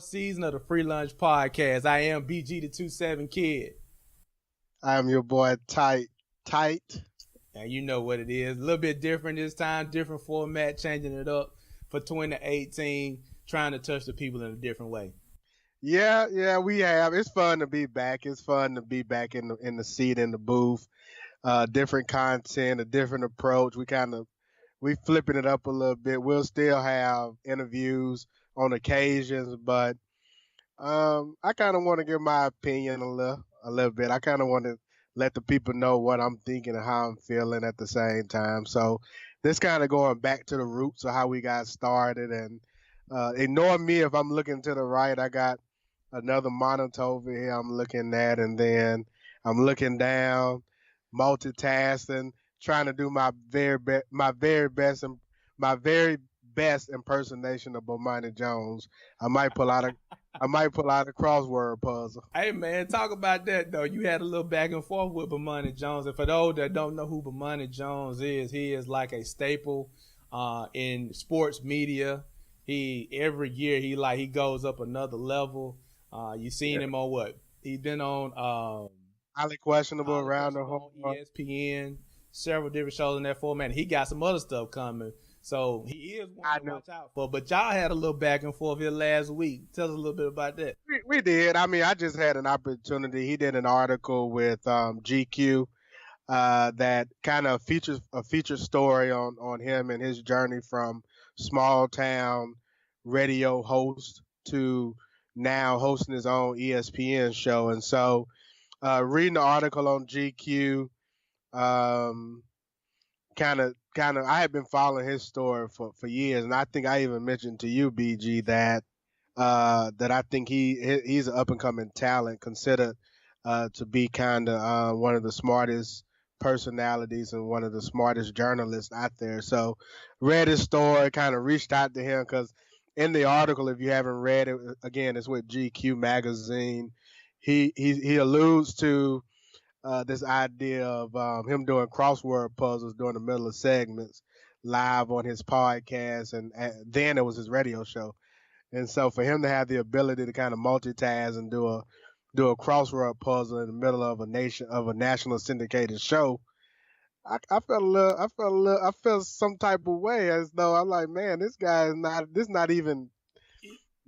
season of the Freelunch podcast. I am BG the 27 Kid. I am your boy Tight. And you know what it is. A little bit different this time, different format, changing it up for 2018, trying to touch the people in a different way. Yeah, we have. It's fun to be back. It's fun to be back in the seat in the booth. Different content, a different approach. We flipping it up a little bit. We'll still have interviews on occasions, but I kind of want to give my opinion a little bit. I kind of want to let the people know what I'm thinking and how I'm feeling at the same time. So this kind of going back to the roots of how we got started. And ignore me if I'm looking to the right. I got another monitor over here I'm looking at, and then I'm looking down, multitasking, trying to do my very best impersonation of Bomani Jones. I might pull out a crossword puzzle. Hey man, talk about that though. You had a little back and forth with Bomani Jones, and for those that don't know who Bomani Jones is, he is like a staple in sports media. He every year he goes up another level. You seen him on what? He's been on highly questionable around the whole ESPN, several different shows in that format. He got some other stuff coming. So he is one to watch out for. But y'all had a little back and forth here last week. Tell us a little bit about that. We did. I mean, I just had an opportunity. He did an article with GQ that kind of features a feature story on him and his journey from small town radio host to now hosting his own ESPN show. And so reading the article on GQ, kind of I had been following his story for years, and I think I even mentioned to you, BG, that I think he's an up and coming talent, considered to be kind of one of the smartest personalities and one of the smartest journalists out there. So read his story, kind of reached out to him because in the article, if you haven't read it, again, it's with GQ magazine. He alludes to this idea of him doing crossword puzzles during the middle of segments live on his podcast, and then it was his radio show. And so for him to have the ability to kind of multitask and do a crossword puzzle in the middle of a national syndicated show, I felt some type of way, as though I'm like, man, this guy is not even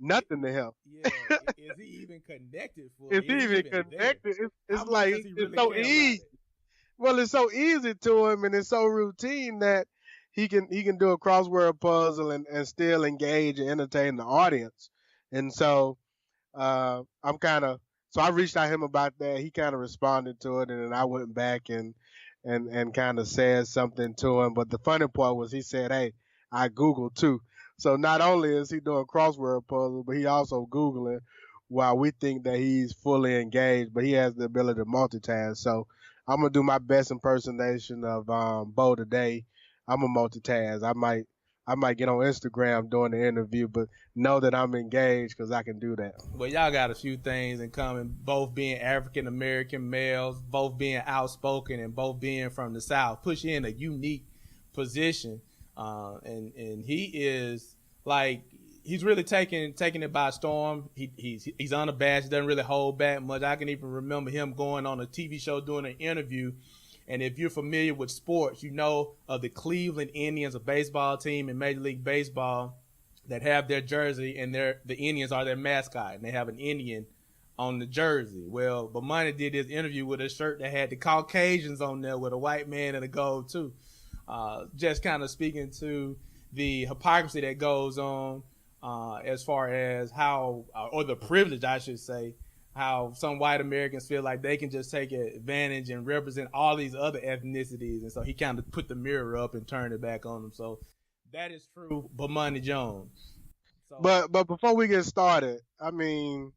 nothing to him. Yeah, is he even connected? Is he even connected? It's like it's so easy. Well, it's so easy to him, and it's so routine that he can do a crossword puzzle and still engage and entertain the audience. And so I reached out to him about that. He kind of responded to it, and then I went back and kind of said something to him. But the funny part was he said, "Hey, I Googled too." So not only is he doing crossword puzzles, but he also Googling while we think that he's fully engaged, but he has the ability to multitask. So I'm going to do my best impersonation of Bo today. I'm a multitask. I might get on Instagram during the interview, but know that I'm engaged because I can do that. Well, y'all got a few things in common, both being African-American males, both being outspoken, and both being from the South. Push you in a unique position. And he is like, he's really taking it by storm. He's unabashed, doesn't really hold back much. I can even remember him going on a TV show doing an interview. And if you're familiar with sports, you know of the Cleveland Indians, a baseball team in Major League Baseball that have their jersey, and the Indians are their mascot, and they have an Indian on the jersey. Well, Bomani did this interview with a shirt that had the Caucasians on there with a white man and a gold too. Just kind of speaking to the hypocrisy that goes on as far as how, or the privilege, I should say, how some white Americans feel like they can just take advantage and represent all these other ethnicities. And so he kind of put the mirror up and turned it back on them. So that is true, Bomani Jones. So, but before we get started, I mean,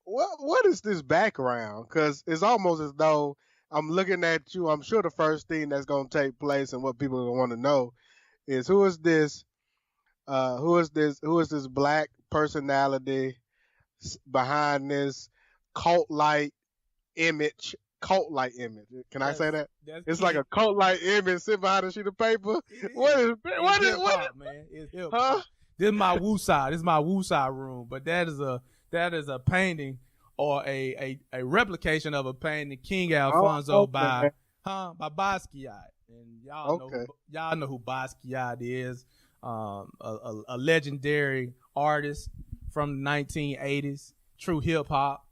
what is this background? Because it's almost as though I'm looking at you. I'm sure the first thing that's going to take place and what people want to know is who is this black personality behind this cult-like image. Can I say that? It's like a cult-like image sitting behind a sheet of paper. What is man? It's hip hop. This is my woosah. This is my woosah room. But that is a painting or a replication of a painting, King Alfonso by Basquiat. And y'all know who Basquiat is. A legendary artist from the 1980s, true hip hop.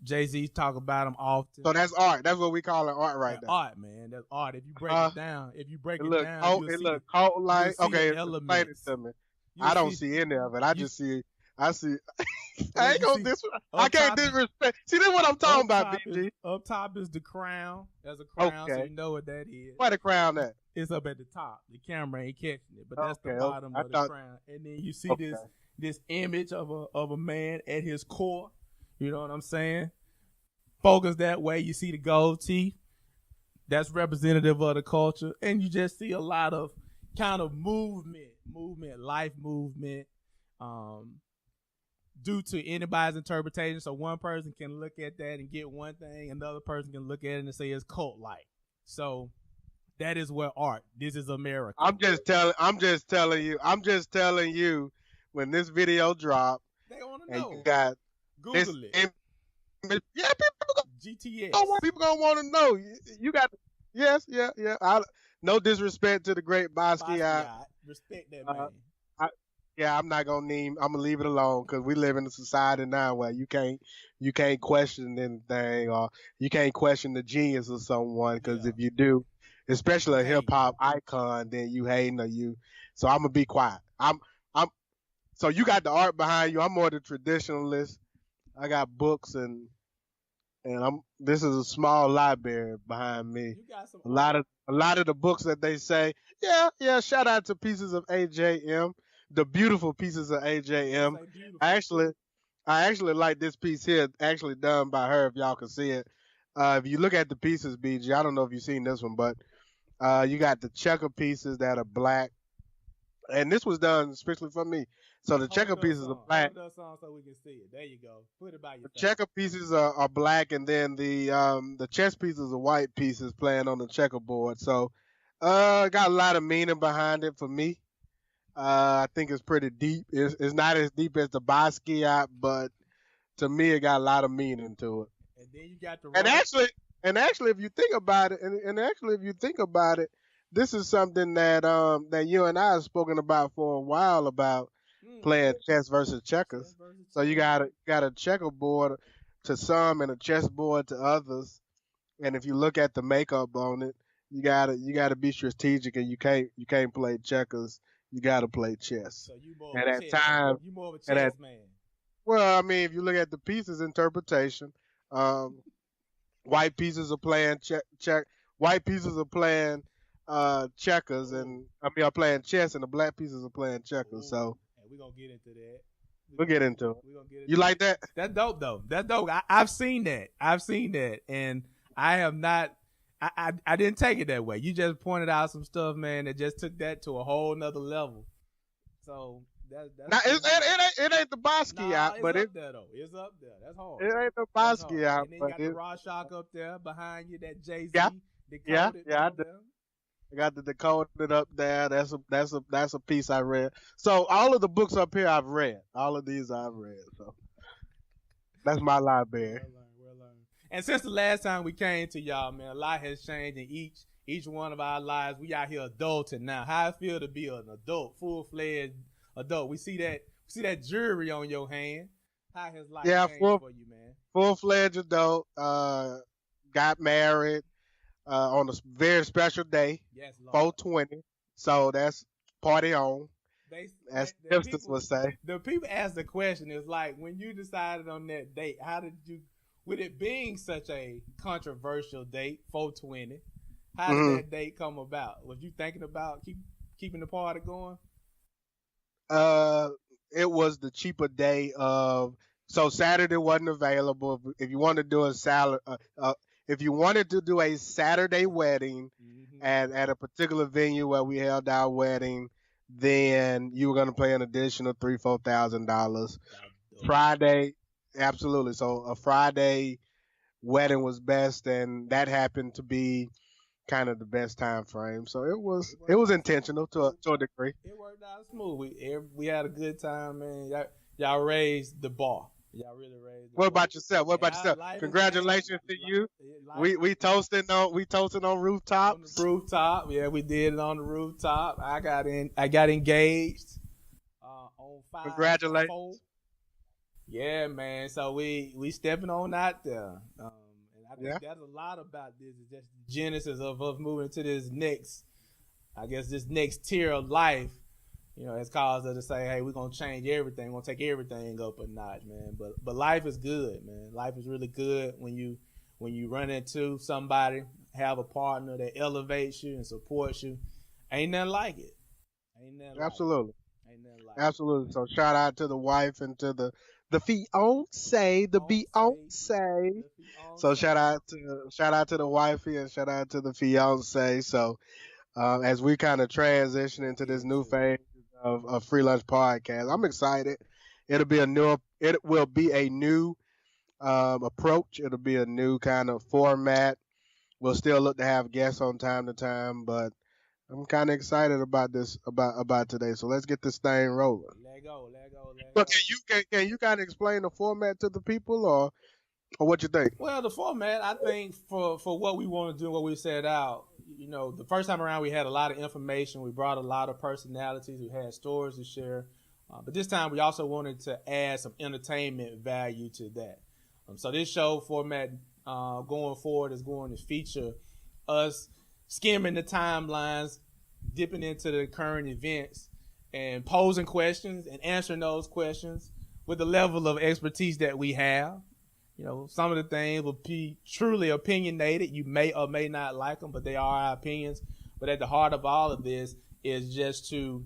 Jay-Z talk about him often. So that's art. That's what we call it, art right now. Art, man. That's art. If you break it down, it look cold like. Okay, explain it to me. I don't see any of it. I see. I ain't gonna I can't disrespect. See, this is what I'm talking about, BG. Up top is the crown. There's a crown, so you know what that is. Where the crown at? It's up at the top. The camera ain't catching it, but that's the bottom of the crown. And then you see this image of a man at his core. You know what I'm saying? Focus that way. You see the gold teeth. That's representative of the culture. And you just see a lot of kind of life movement, due to anybody's interpretation. So one person can look at that and get one thing. Another person can look at it and say it's cult-like. So that is what art. This is America. I'm just telling you when this video dropped. They want to know. And you got Google it. Yeah, GTS. People gonna want to know. You got yeah. No disrespect to the great Basquiat. Respect that man. I'm not gonna name. I'm gonna leave it alone because we live in a society now where you can't question anything or you can't question the genius of someone because if you do, especially a hip hop icon, then you hating or you. So I'm gonna be quiet. So you got the art behind you. I'm more the traditionalist. I got books and this is a small library behind me. You got some a lot of the books that they say, yeah. Shout out to pieces of AJM, the beautiful pieces of AJM. I actually like this piece here, actually done by her. If y'all can see it, if you look at the pieces, BG, I don't know if you've seen this one, but you got the checker pieces that are black, and this was done especially for me. So the checker pieces are black. Hold that song so we can see it. There you go. Put it by your The checker pieces are black, and then the chess pieces are white pieces playing on the checkerboard. So got a lot of meaning behind it for me. I think it's pretty deep. It's not as deep as the Basquiat, but to me it got a lot of meaning to it. And then you got the and actually if you think about it, this is something that you and I have spoken about for a while about playing chess versus checkers. So you got a checkerboard to some and a chessboard to others. And if you look at the makeup on it, you gotta be strategic, and you can't play checkers. You gotta play chess. So you more of a chess man. Well, I mean, if you look at the pieces interpretation, white pieces are playing white pieces are playing checkers, and are playing chess, and the black pieces are playing checkers. So we're gonna get into that. We'll get into it. You like that? That's dope though. That's dope. I've seen that, and I have not. I didn't take it that way. You just pointed out some stuff, man, that just took that to a whole nother level. So that's now, it ain't the Basquiat, but it's up there though. It's up there. That's hard. It ain't the Basquiat, and then you got the Rorschach up there behind you. That Jay-Z. Yeah. I got the decoded up there. That's a piece I read. So all of the books up here I've read. All of these I've read. So that's my library. Well learned. And since the last time we came to y'all, man, a lot has changed in each one of our lives. We out here adulting now. How it feel to be an adult, full-fledged adult? We see that jury on your hand. How has life changed for you, man? Full-fledged adult. Got married. On a very special day, yes, 420. So that's party on. As hipsters would say. The people ask the question is like, when you decided on that date, how did you, with it being such a controversial date, 420, how did that date come about? Was you thinking about keeping the party going? It was the cheaper day of. So Saturday wasn't available. If you wanted to do if you wanted to do a Saturday wedding at a particular venue where we held our wedding, then you were going to pay an additional $3,000-$4,000. Friday, absolutely. So a Friday wedding was best, and that happened to be kind of the best time frame. So it was It it worked was out. intentional to a degree. It worked out smooth. We had a good time, man. Y'all raised the bar. Y'all really raised the What bar. about yourself? What about Yeah, yourself? life is man. Congratulations to you. Life We toasting on on the rooftops. rooftop. Yeah, we did it on the rooftop. I got engaged on 5/4. Congratulations. Yeah, man. So we stepping on out there. And I Yeah, think that's a lot about this. It's just the genesis of us moving to this next, I guess, this next tier of life. It's caused us to say, hey, we're gonna change everything. We're gonna take everything up a notch, man. But life is good, man. Life is really good when you run into somebody, have a partner that elevates you and supports you. Ain't nothing like it. Ain't nothing like absolutely. it. Ain't nothing like it. Absolutely. So shout out to the wife and to the fiance, the On say fiance. the So fiance. shout out to the wifey and shout out to the fiance. So as we kind of transition Let's into get this new into it. phase of Freelunch podcast, I'm excited. It will be a new approach. It'll be a new kind of format. We'll still look to have guests on time to time, but I'm kind of excited about this about today. So let's get this thing rolling. Let go, let go, let But go. can you kind of explain the format to the people, or what you think? Well, the format, I think, for what we want to do, what we set out, the first time around we had a lot of information. We brought a lot of personalities who had stories to share. But this time we also wanted to add some entertainment value to that. So this show format going forward is going to feature us skimming the timelines, dipping into the current events, and posing questions and answering those questions with the level of expertise that we have. Some of the things will be truly opinionated. You may or may not like them, but they are our opinions. But at the heart of all of this is just to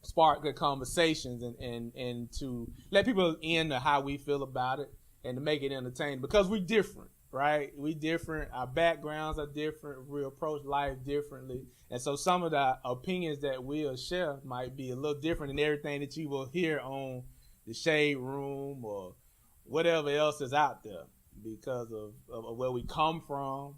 spark good conversations and to let people in to how we feel about it and to make it entertaining because we're different, right? We different. Our backgrounds are different. We approach life differently. And so some of the opinions that we'll share might be a little different than everything that you will hear on the Shade Room or whatever else is out there because of where we come from,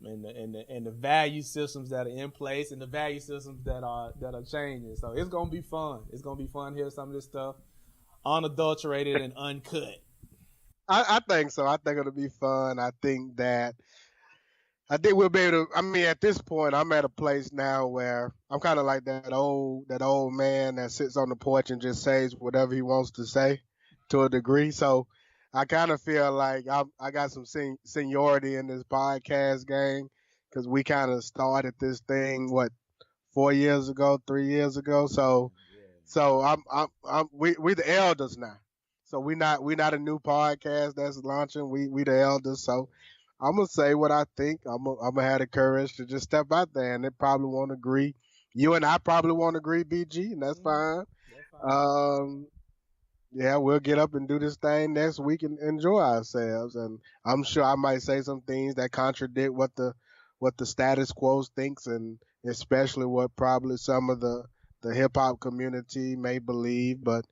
and the value systems that are in place and the value systems that are changing. So it's gonna be fun. It's gonna be fun to hear some of this stuff unadulterated and uncut. I think so. I think it'll be fun. I think we'll be able to. I mean, at this point, I'm at a place now where I'm kind of like that old man that sits on the porch and just says whatever he wants to say, to a degree. So I kind of feel like I got some seniority in this podcast game because we kind of started this thing 4 years ago, 3 years ago. So Yeah. so we the elders now. So we not a new podcast that's launching. We the elders. So I'm gonna say what I think. I'm gonna have the courage to just step out there, and they probably won't agree. You and I probably won't agree, BG, and that's Mm-hmm. fine. That's fine. Um, yeah, we'll get up and do this thing next week and enjoy ourselves. And I'm sure I might say some things that contradict what the status quo thinks, and especially what probably some of the hip hop community may believe. But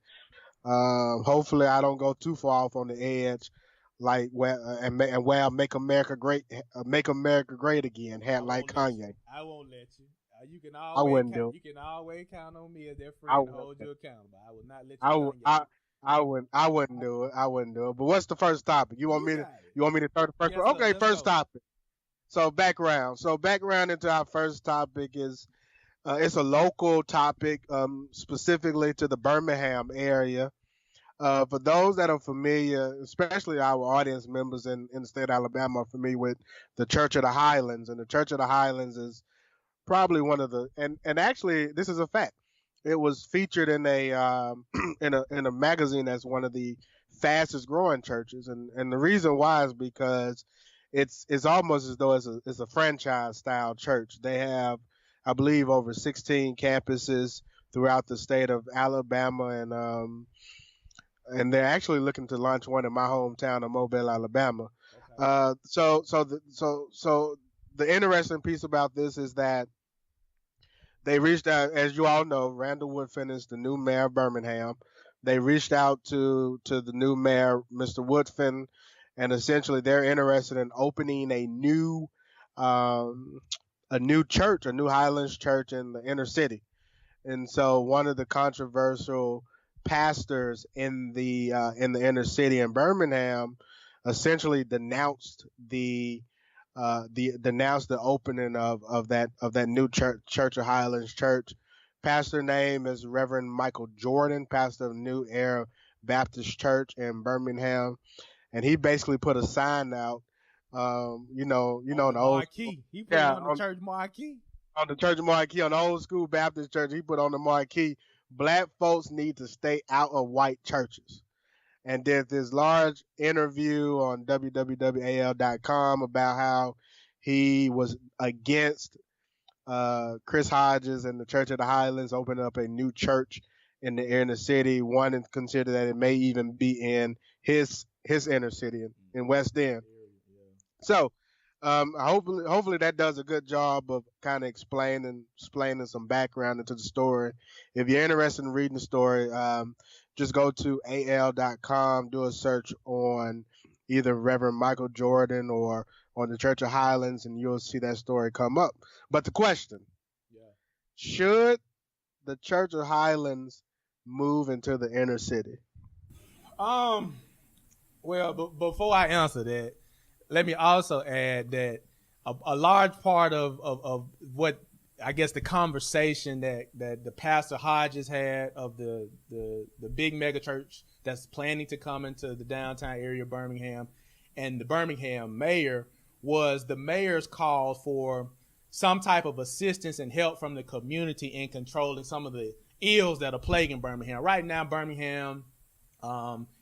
hopefully, I don't go too far off on the edge, like where make America great again, I had like won't let you. Kanye. I won't let you. You can I always wouldn't do. you can always count on me as their I friend to wouldn't. hold you accountable. I will not let you I down, would. Kanye. I wouldn't do it. But what's the first topic? You got it. You want me to start the first Yes, one? sir. Okay, Let's first go. topic. So background. So background into our first topic is it's a local topic, specifically to the Birmingham area. For those that are familiar, especially our audience members in the state of Alabama, are familiar with the Church of the Highlands, and the Church of the Highlands is probably one of the and actually this is a fact. It was featured in a in a magazine as one of the fastest growing churches, and the reason why is because it's almost as though it's a franchise style church. They have, I believe, over 16 campuses throughout the state of Alabama, and they're actually looking to launch one in my hometown of Mobile, Alabama. Okay. So the interesting piece about this is that they reached out, as you all know, Randall Woodfin is the new mayor of Birmingham. They reached out to the new mayor, Mr. Woodfin, and essentially they're interested in opening a new um, a new church, a new Highlands church in the inner city. And so one of the controversial pastors in the inner city in Birmingham essentially denounced the opening of that new church of Highlands Church. Pastor name is Reverend Michael Jordan, pastor of New Era Baptist Church in Birmingham, and he basically put a sign out. On In the the old marquee. He put it yeah on the church marquee. on the church marquee, on the old school Baptist church, he put on the marquee, black folks need to stay out of white churches. And there's this large interview on www.al.com about how he was against Chris Hodges and the Church of the Highlands opening up a new church in the inner city. One and consider that it may even be in his inner city in West End. So hopefully that does a good job of kind of explaining some background into the story. If you're interested in reading the story, just go to al.com, do a search on either Reverend Michael Jordan or on the Church of Highlands, and you'll see that story come up. But the question: Yeah. should the Church of Highlands move into the inner city? Um. Well, before I answer that, let me also add that a large part of what I guess the conversation that the Pastor Hodges had of the big mega church that's planning to come into the downtown area of Birmingham, and the Birmingham mayor, was the mayor's call for some type of assistance and help from the community in controlling some of the ills that are plaguing Birmingham right now. Birmingham,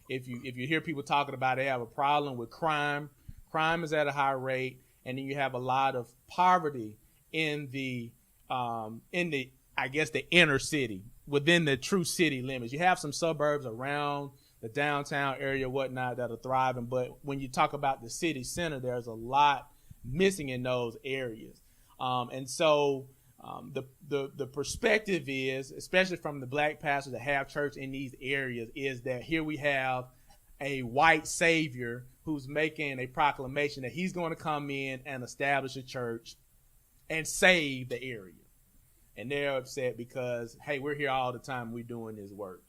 if you hear people talking about it, they have a problem with crime. Crime is at a high rate, and then you have a lot of poverty in the I guess the inner city, within the true city limits. You have some suburbs around the downtown area, whatnot, that are thriving, but when you talk about the city center, there's a lot missing in those areas. And so the perspective is, especially from the black pastors that have church in these areas, is that here we have a white savior who's making a proclamation that he's going to come in and establish a church and save the area. And they're upset because, hey, we're here all the time, we're doing this work.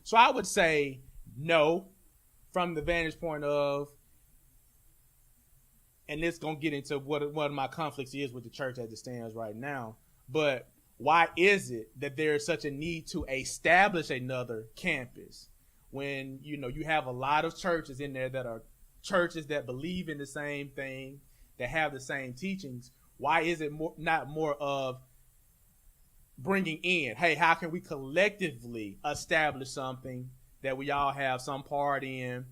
So I would say no, from the vantage point of, and this gonna get into what one of my conflicts is with the church as it stands right now. But why is it that there is such a need to establish another campus when you have a lot of churches in there that are churches that believe in the same thing, that have the same teachings? Why is it not more of bringing in, hey, how can we collectively establish something that we all have some part in,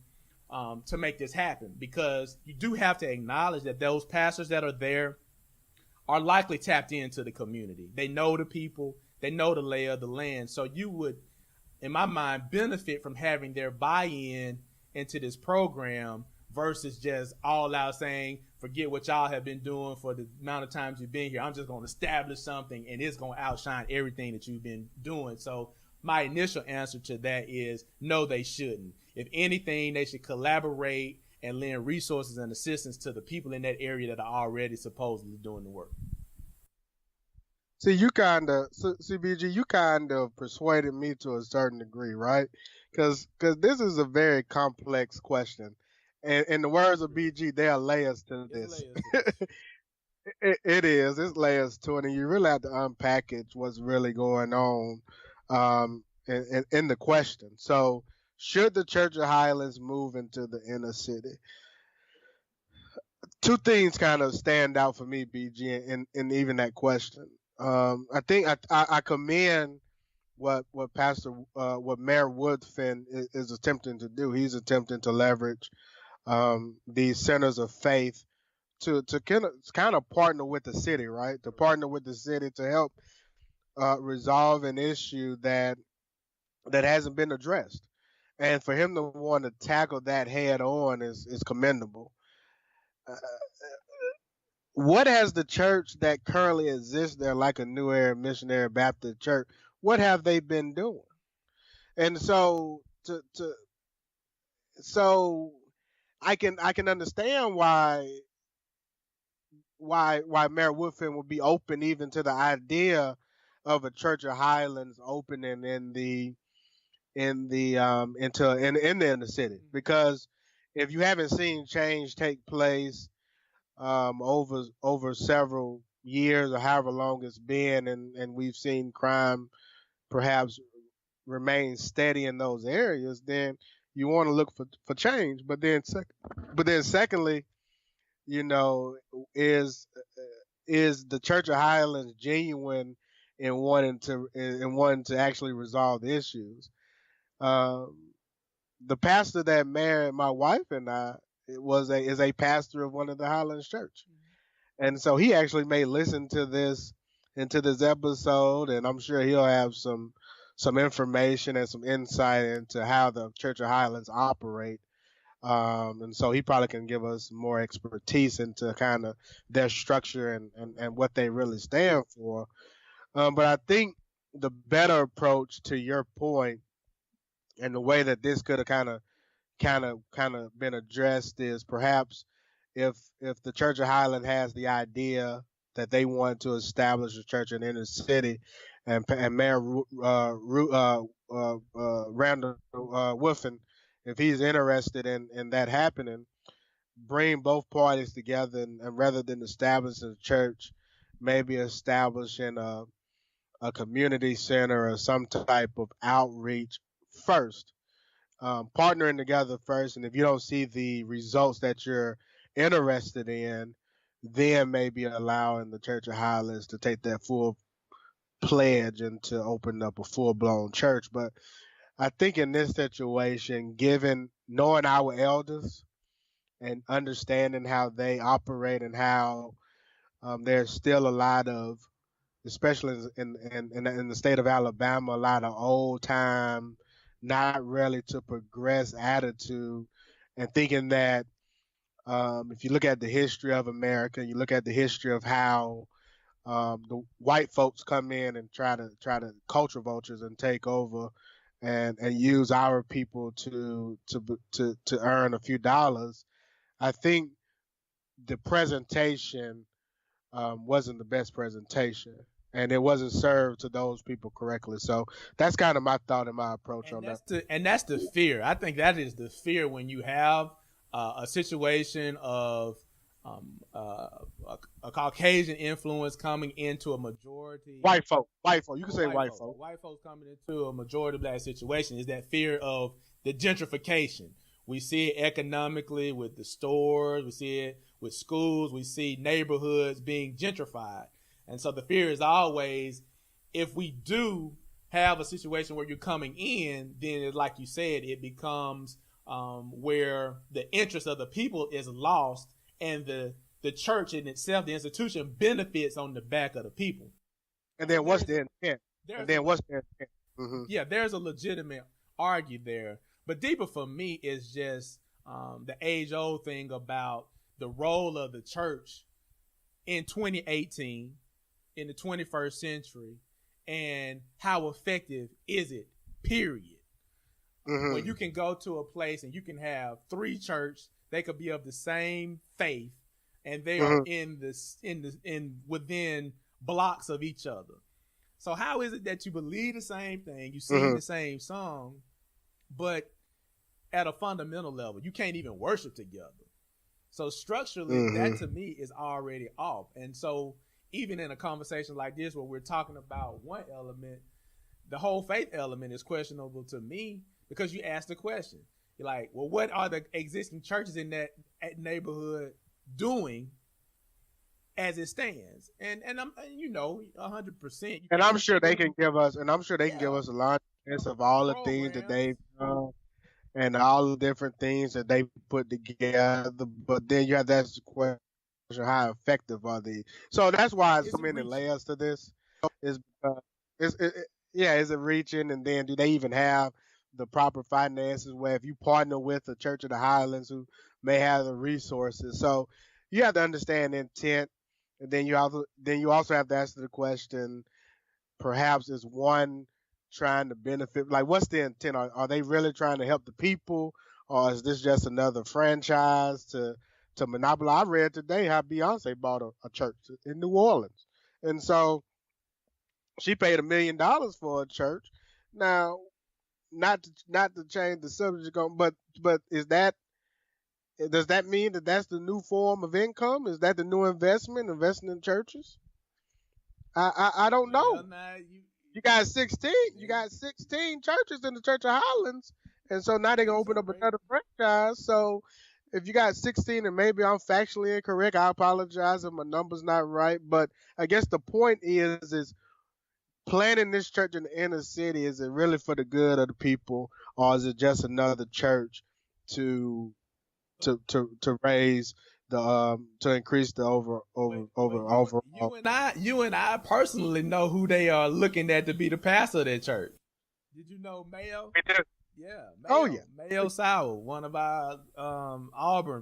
to make this happen? Because you do have to acknowledge that those pastors that are there are likely tapped into the community. They know the people, they know the lay of the land. So you would, in my mind, benefit from having their buy-in into this program versus just all out saying, forget what y'all have been doing for the amount of times you've been here. I'm just going to establish something and it's going to outshine everything that you've been doing. So my initial answer to that is no, they shouldn't. If anything, they should collaborate and lend resources and assistance to the people in that area that are already supposedly doing the work. See, you kind of, CBG, you kind of persuaded me to a certain degree, right? Because this is a very complex question. And in the words of BG, there are layers to It's this. layers to this. It is. It's layers to it, and you really have to unpackage what's really going on in the question. So, should the Church of Highlands move into the inner city? Two things kind of stand out for me, BG, in even that question. I think I commend what Mayor Woodfin is attempting to do. He's attempting to leverage these centers of faith to kind of partner with the city, right? To partner with the city to help resolve an issue that hasn't been addressed, and for him to want to tackle that head on is commendable. Uh, what has the church that currently exists there, like a New Era Missionary Baptist Church, what have they been doing? And so I can understand why why Mayor Woodfin would be open even to the idea of a Church of Highlands opening in the inner city, because if you haven't seen change take place over several years or however long it's been, and we've seen crime perhaps remain steady in those areas, then you want to look for change. But then secondly, you know, is is the Church of Highlands genuine in wanting to actually resolve the issues? Um, the pastor that married my wife and I is a pastor of one of the Highlands Church, and so he actually may listen to this into this episode, and I'm sure he'll have some information and some insight into how the Church of Highlands operate. And so he probably can give us more expertise into kind of their structure and what they really stand for. But I think the better approach to your point and the way that this could have kind of been addressed is perhaps if the Church of Highland has the idea that they want to establish a church in the inner city, and Mayor Randall Woodfin, if he's interested in that happening, bring both parties together, and rather than establishing a church, maybe establishing a community center or some type of outreach first, partnering together first, and if you don't see the results that you're interested in, then maybe allowing the Church of Highlands to take that full pledge and to open up a full blown church. But I think in this situation, given knowing our elders and understanding how they operate and how there's still a lot of, especially in the state of Alabama, a lot of old time, not really to progress attitude, and thinking that if you look at the history of America, you look at the history of how the white folks come in and try to culture vultures and take over and use our people to earn a few dollars. I think the presentation wasn't the best presentation, and it wasn't served to those people correctly. So that's kind of my thought and my approach on that. That's the fear. I think that is the fear when you have a situation of a Caucasian influence coming into a majority White folk. You can say white folk. White folks coming into a majority black situation is that fear of the gentrification. We see it economically with the stores. We see it with schools. We see neighborhoods being gentrified. And so the fear is always, if we do have a situation where you're coming in, then like you said, it becomes where the interest of the people is lost, and the church in itself, the institution, benefits on the back of the people. And then what's the intent? Mm-hmm. Yeah, there's a legitimate argue there. But deeper for me is just the age-old thing about the role of the church in 2018, in the 21st century, and how effective is it, period. Mm-hmm. When you can go to a place and you can have three churches, they could be of the same faith, and they are in within blocks of each other. So how is it that you believe the same thing, you sing the same song, but at a fundamental level, you can't even worship together? So structurally, that to me is already off. And so even in a conversation like this where we're talking about one element, the whole faith element is questionable to me, because you asked the question. You're like, well, what are the existing churches in that neighborhood doing as it stands? And I'm 100%. And I'm sure they can give us, a lot of all the things that they've done and all the different things that they put together. But then you have to ask the question, how effective are they? So that's why so many layers to this. Is is it reaching? And then do they even have the proper finances, where if you partner with a Church of the Highlands who may have the resources? So you have to understand intent, and then you also have to answer the question, perhaps is one trying to benefit, like what's the intent? Are they really trying to help the people, or is this just another franchise to to monopolize. I read today how Beyonce bought a church in New Orleans, and so she paid $1 million for a church. Now, not to change the subject, but is that does that mean that that's the new form of income? Is that the new investment, investing in churches? I don't know. Well, now you You got 16. You yeah, got 16 churches in the Church of Highlands, and so now they're gonna it's open up crazy. another franchise. So if you got 16, and maybe I'm factually incorrect, I apologize if my number's not right. But I guess the point is planning this church in the inner city. Is it really for the good of the people, or is it just another church to to raise the to increase the But overall? you and I personally know who they are looking at to be the pastor of that church. Did you know Mayo? We do. Yeah, Oh yeah. Mayo Sauer, one of our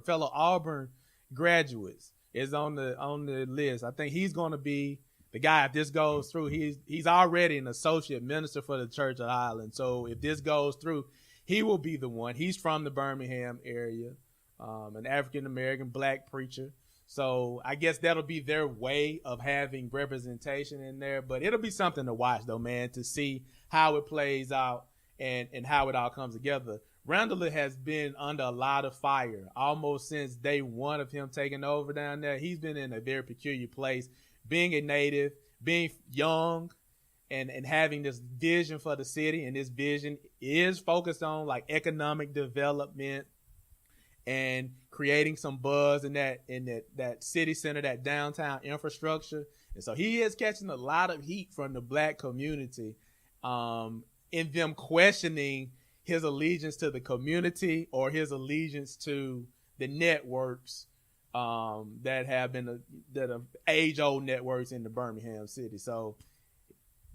fellow Auburn graduates, is on the list. I think he's going to be the guy if this goes through. He's already an associate minister for the Church of Ireland. So if this goes through, he will be the one. He's from the Birmingham area, an African American black preacher. So I guess that'll be their way of having representation in there. But it'll be something to watch though, man, to see how it plays out and how it all comes together. Randall has been under a lot of fire almost since day one of him taking over down there. He's been in a very peculiar place, being a native, being young, and having this vision for the city. And this vision is focused on like economic development and creating some buzz in that city center, that downtown infrastructure. And so he is catching a lot of heat from the black community, in them questioning his allegiance to the community or his allegiance to the networks that are age old networks in the Birmingham city. So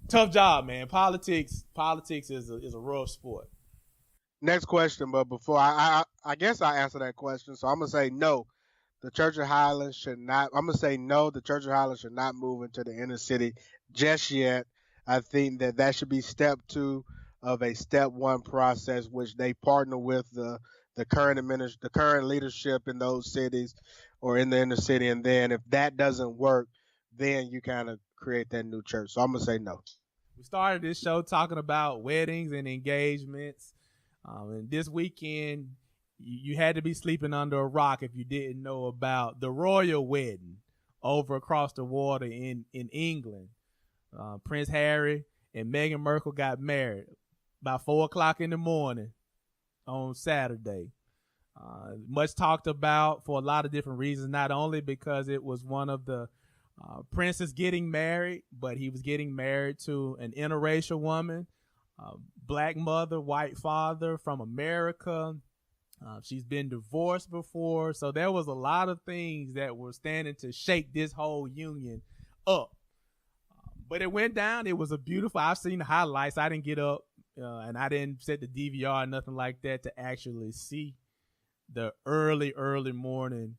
tough job, man. Politics is a rough sport. Next question, but before I guess I answer that question, so I'm gonna say no. The Church of Highlands should not. I'm gonna say no. The Church of Highlands should not move into the inner city just yet. I think that should be step two of a step one process, which they partner with the current leadership in those cities or in the inner city, and then if that doesn't work, then you kind of create that new church. So I'm gonna say no. We started this show talking about weddings and engagements. And this weekend, you had to be sleeping under a rock if you didn't know about the royal wedding over across the water in England. Prince Harry and Meghan Markle got married about 4 o'clock in the morning on Saturday. Much talked about for a lot of different reasons, not only because it was one of the princes getting married, but he was getting married to an interracial woman, black mother, white father from America. She's been divorced before. So there was a lot of things that were standing to shake this whole union up. But it went down. It was a beautiful, I've seen the highlights. I didn't get up and I didn't set the DVR or nothing like that to actually see the early morning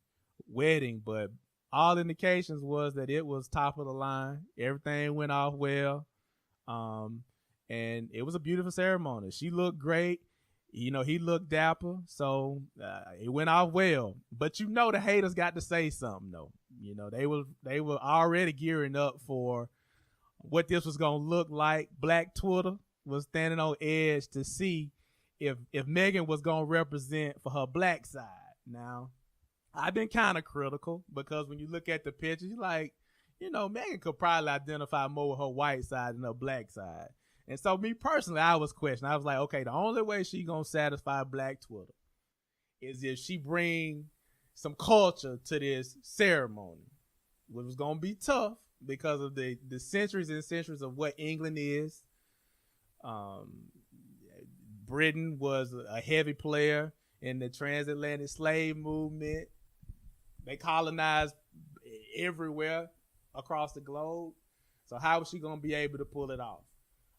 wedding. But all indications was that it was top of the line. Everything went off well. And it was a beautiful ceremony. She looked great. He looked dapper. So it went off well. But the haters got to say something though. They were already gearing up for what this was gonna look like. Black Twitter was standing on edge to see if Megan was gonna represent for her black side. Now, I've been kind of critical because when you look at the pictures, you're like, Megan could probably identify more with her white side than her black side. And so me personally, I was questioning. I was like, okay, the only way she gonna satisfy Black Twitter is if she bring some culture to this ceremony, which was gonna be tough because of the centuries and centuries of what England is. Britain was a heavy player in the transatlantic slave movement. They colonized everywhere across the globe. So how was she gonna be able to pull it off?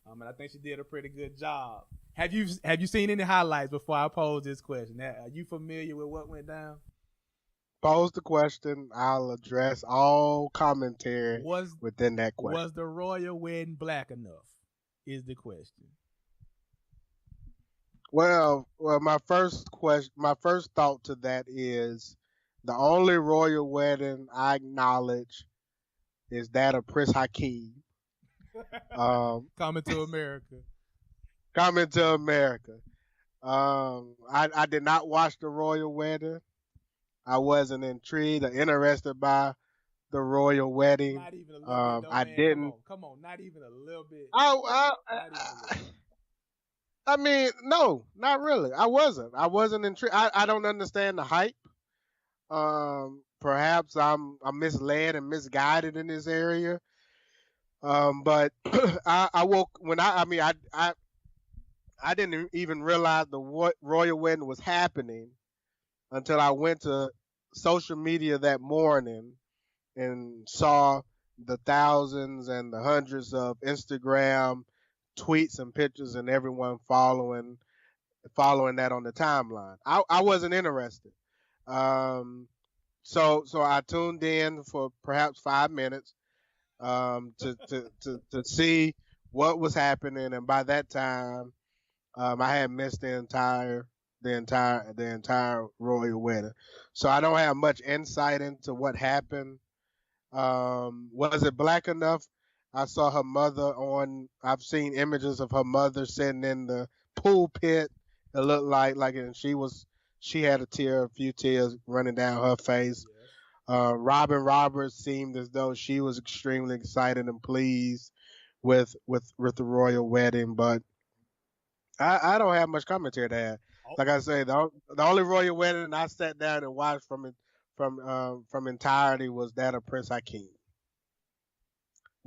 And I think she did a pretty good job. Have you seen any highlights before I pose this question? Are you familiar with what went down? Pose the question. I'll address all commentary within that question. Was the royal wedding black enough? Is the question. Well, my first thought to that is the only royal wedding I acknowledge is that of Prince Hakeem. Coming to America. Coming to America. I did not watch the royal wedding. I wasn't intrigued or interested by the royal wedding. Not even a little bit, though, I man. didn't. Come on. Not even a little bit. I, Not even a little bit. I mean, no, not really. I wasn't intrigued. I don't understand the hype. Perhaps I'm misled and misguided in this area. But I woke when I didn't even realize the royal wedding was happening until I went to social media that morning and saw the thousands and the hundreds of Instagram tweets and pictures and everyone following that on the timeline. I wasn't interested. So I tuned in for perhaps 5 minutes to see what was happening, and by that time, I had missed the entire royal wedding. So I don't have much insight into what happened. Was it black enough? I saw her mother on. I've seen images of her mother sitting in the pool pit. It looked like, and she had a few tears running down her face. Robin Roberts seemed as though she was extremely excited and pleased with the royal wedding, but I don't have much commentary to add. Like I say, the only royal wedding I sat down and watched from entirety was that of Prince Hakeem.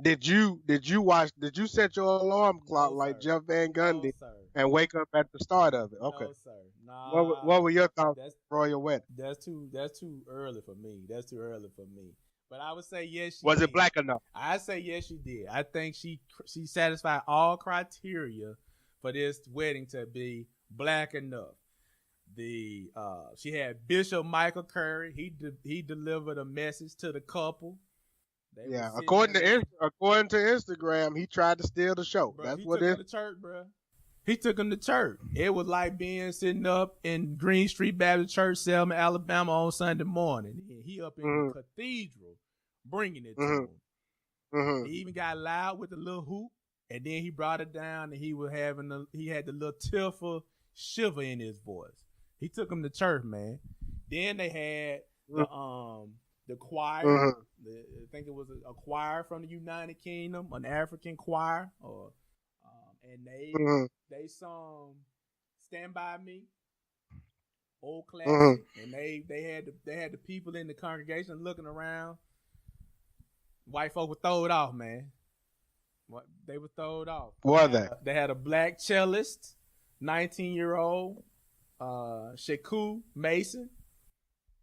Did you watch? Did you set your alarm clock like Jeff Van Gundy and wake up at the start of it? Okay. No, sir. Nah. What were your thoughts on royal wedding? That's too early for me. That's too early for me. But I would say yes. She was did. It black enough? I say yes, she did. I think she satisfied all criteria for this wedding to be black enough. She had Bishop Michael Curry. He delivered a message to the couple. Yeah, according to Instagram, he tried to steal the show. Bro, That's what it is. To church, bro. He took him to church. It was like being sitting up in Green Street Baptist Church, Selma, Alabama, on Sunday morning. And he up in the cathedral, bringing it to him. Mm-hmm. He even got loud with the little hoop, and then he brought it down, and he had the little tearful shiver in his voice. He took him to church, man. Then they had the choir. I think it was a choir from the United Kingdom, an African choir, and they sung "Stand by Me," old classic, and they had the people in the congregation looking around. White folk were thrown off, man. They were thrown off. Were they? They had a black cellist, 19-year-old, Shaku Mason,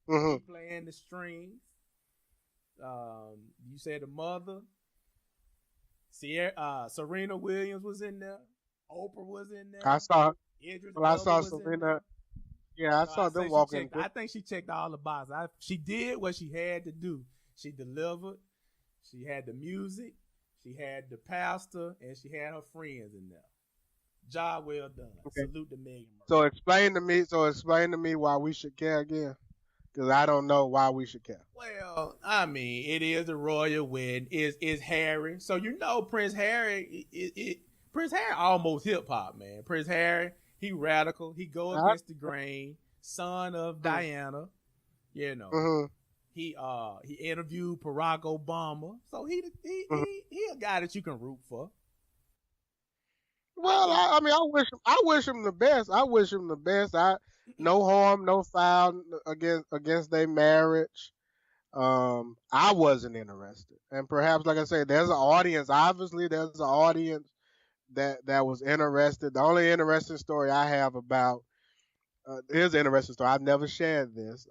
playing the strings. You said the mother. Serena Williams was in there. Oprah was in there. I saw Serena. Yeah, I saw them walking. I think she checked all the boxes. She did what she had to do. She delivered. She had the music. She had the pastor, and she had her friends in there. Job well done. Okay. Salute to Megan. So explain to me why we should care again. Because I don't know why we should care. Well, I mean, it is a royal wedding. It's Harry. So Prince Harry. Prince Harry almost hip hop, man. Prince Harry, he radical. He go against the grain. Son of Diana. He interviewed Barack Obama. So he a guy that you can root for. Well, I wish him the best. No harm, no foul against their marriage. I wasn't interested, and perhaps, like I said, there's an audience. Obviously, there's an audience that was interested. The only interesting story I have about here's an interesting story. I've never shared this.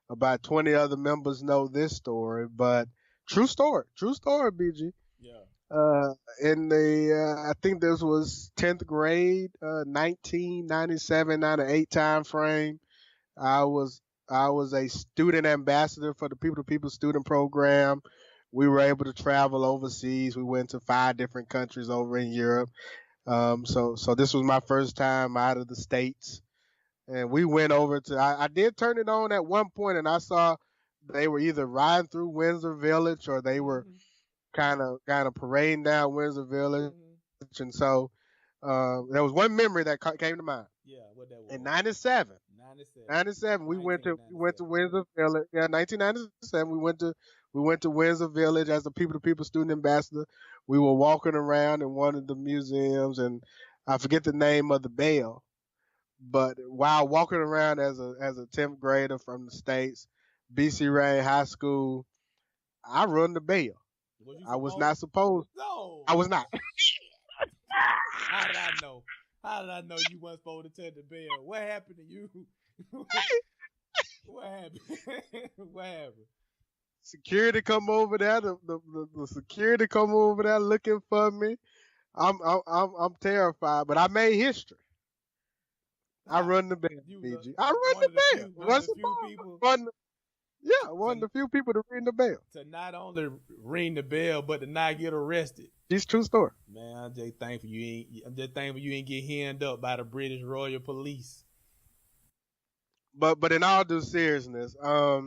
About 20 other members know this story, but true story, BG. Yeah. I think this was 10th grade, 1997, 98 time frame. I was a student ambassador for the People to People student program. We were able to travel overseas. We went to 5 different countries over in Europe. So this was my first time out of the States. and we went over to. I did turn it on at one point, and I saw they were either riding through Windsor Village or they were Mhm. kind of parading down Windsor Village, Mhm. and so there was one memory that came to mind. Yeah, what that In was? '97, 97. 97, we went to 1997. Windsor Village. Yeah, 1997, we went to Windsor Village as the People to People student ambassador. We were walking around in one of the museums, and I forget the name of the bell. But while walking around as a 10th grader from the states, BC Rain High School, I rung the bell. Was you I was supposed? not supposed. No. I was not. How did I know? How did I know you weren't supposed to touch the bell? What happened to you? What happened? What happened? Security come over there. The security come over there looking for me. I'm terrified, but I made history. I How? run the bell, You was BG. I run one the of the bell. few, one of What's the the few problem? people Yeah, one of to the few people to ring the bell. to not only ring the bell but to not get arrested. It's true story. Man, I'm just thankful you ain't get hemmed up by the British Royal Police. But in all due seriousness, I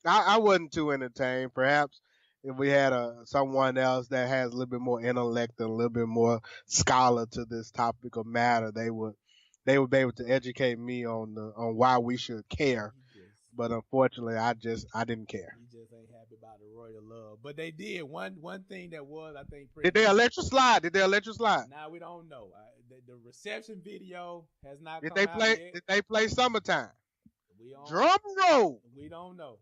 I wasn't too entertained. Perhaps if we had someone else that has a little bit more intellect and a little bit more scholar to this topic of matter, they would be able to educate me on why we should care. But unfortunately, I didn't care. He just ain't happy about the royal love. But they did one thing that was I think pretty Did they good. let you slide? Did they let you slide? Now we don't know. The reception video has not Did come they out play? yet. Did they play "Summertime"? We don't. Drum roll. We don't know.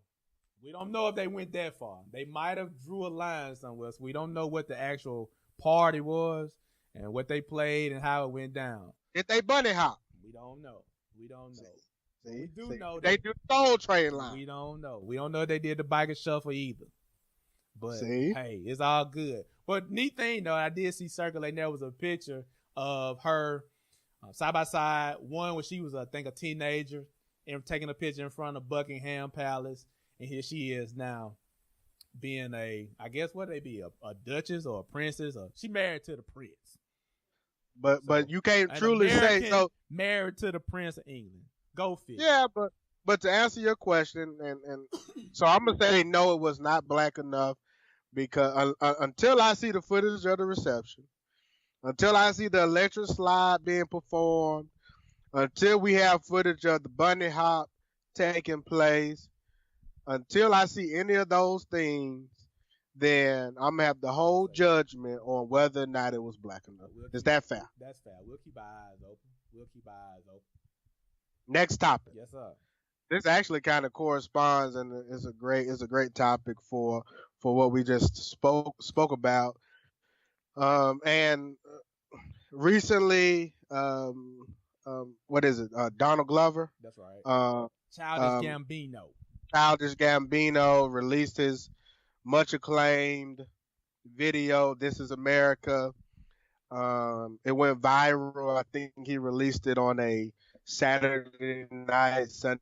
We don't know if they went that far. They might have drew a line somewhere. So we don't know what the actual party was and what they played and how it went down. Did they bunny hop? We don't know. We don't know. See, We do know they that do Soul Train line. we don't know. We don't know if they did the biker shuffle either. But See, hey, it's all good. But neat thing though, I did see circulating there was a picture of her side by side. One when she was, I think, a teenager, and taking a picture in front of Buckingham Palace, and here she is now, being I guess what they be, a duchess or a princess, or she married to the prince. but you can't An truly American say so. married to the Prince of England. Go figure. Yeah, but to answer your question, and so I'm gonna say no, it was not black enough because until I see the footage of the reception, until I see the electric slide being performed, until we have footage of the bunny hop taking place, until I see any of those things, then I'm gonna have the whole judgment on whether or not it was black enough. Is that fair? That's fair. We'll keep our eyes open. We'll keep our eyes open. Next topic. Yes, sir. This actually kind of corresponds and is a great topic for what we just spoke about. And recently, what is it? Donald Glover, That's right. uh, Childish Gambino. Childish Gambino released his much acclaimed video. This is America. It went viral. I think he released it on a Saturday night, Sunday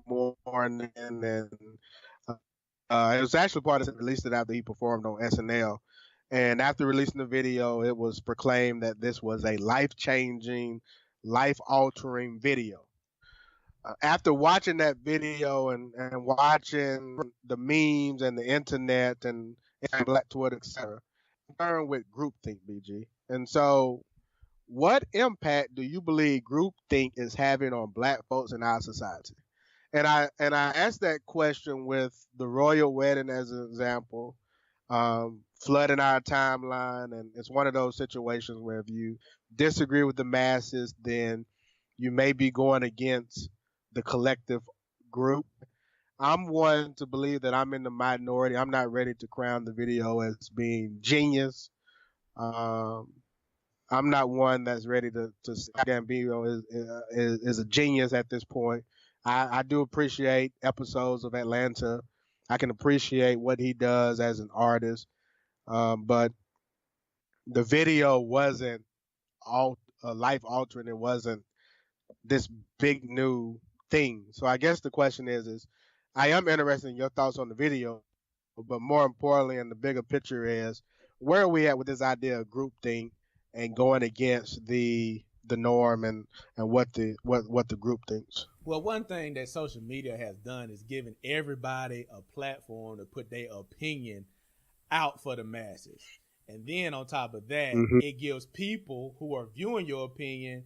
morning, and it was actually part of it. Released it after he performed on SNL. And after releasing the video, it was proclaimed that this was a life-changing, life-altering video. After watching that video and watching the memes and the internet and Black Twitter, etc., concerned with groupthink, BG. And so, what impact do you believe groupthink is having on Black folks in our society? And I asked that question with the royal wedding as an example, flooding our timeline, and it's one of those situations where if you disagree with the masses, then you may be going against the collective group. I'm one to believe that I'm in the minority. I'm not ready to crown the video as being genius. Um, I'm not one that's ready to say Gambino is a genius at this point. I do appreciate episodes of Atlanta. I can appreciate what he does as an artist, but the video wasn't all life altering. It wasn't this big new thing. So I guess the question is I am interested in your thoughts on the video, but more importantly, and the bigger picture is where are we at with this idea of groupthink and going against the the norm and what the group thinks. Well, one thing that social media has done is given everybody a platform to put their opinion out for the masses. And then on top of that, Mm-hmm. it gives people who are viewing your opinion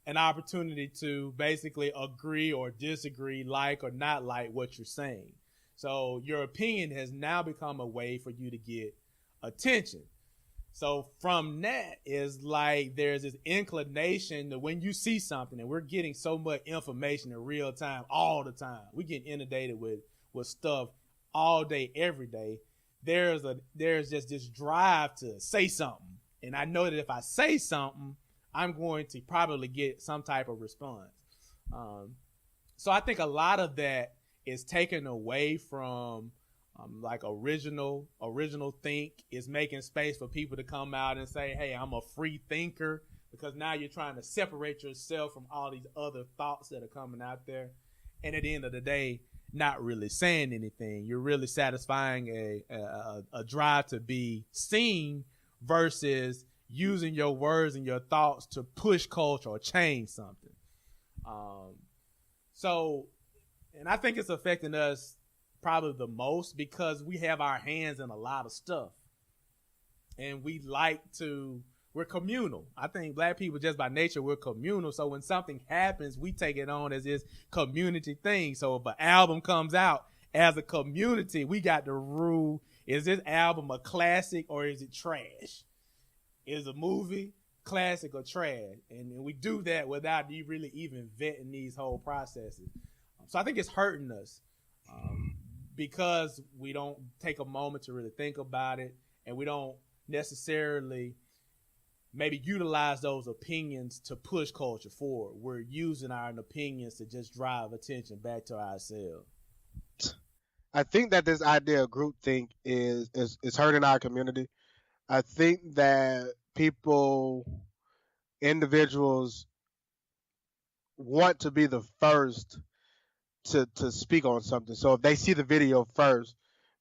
an opportunity to basically agree or disagree, like or not like what you're saying. So your opinion has now become a way for you to get attention. So from that is like there's this inclination that when you see something, and we're getting so much information in real time all the time, we get inundated with stuff all day, every day. There's just this drive to say something, and I know that if I say something, I'm going to probably get some type of response. So I think a lot of that is taken away from like original think, is making space for people to come out and say, hey, I'm a free thinker, because now you're trying to separate yourself from all these other thoughts that are coming out there. And at the end of the day, not really saying anything. You're really satisfying a drive to be seen versus using your words and your thoughts to push culture or change something. And I think it's affecting us probably the most because we have our hands in a lot of stuff, and we're communal. I think black people, just by nature, we're communal. So when something happens, we take it on as this community thing. So if an album comes out, as a community, we got to rule, is this album a classic or is it trash? Is a movie classic or trash? And we do that without you really even vetting these whole processes. So I think it's hurting us because we don't take a moment to really think about it, and we don't necessarily maybe utilize those opinions to push culture forward. We're using our opinions to just drive attention back to ourselves. I think that this idea of groupthink is hurting our community. I think that individuals want to be the first to speak on something. So if they see the video first,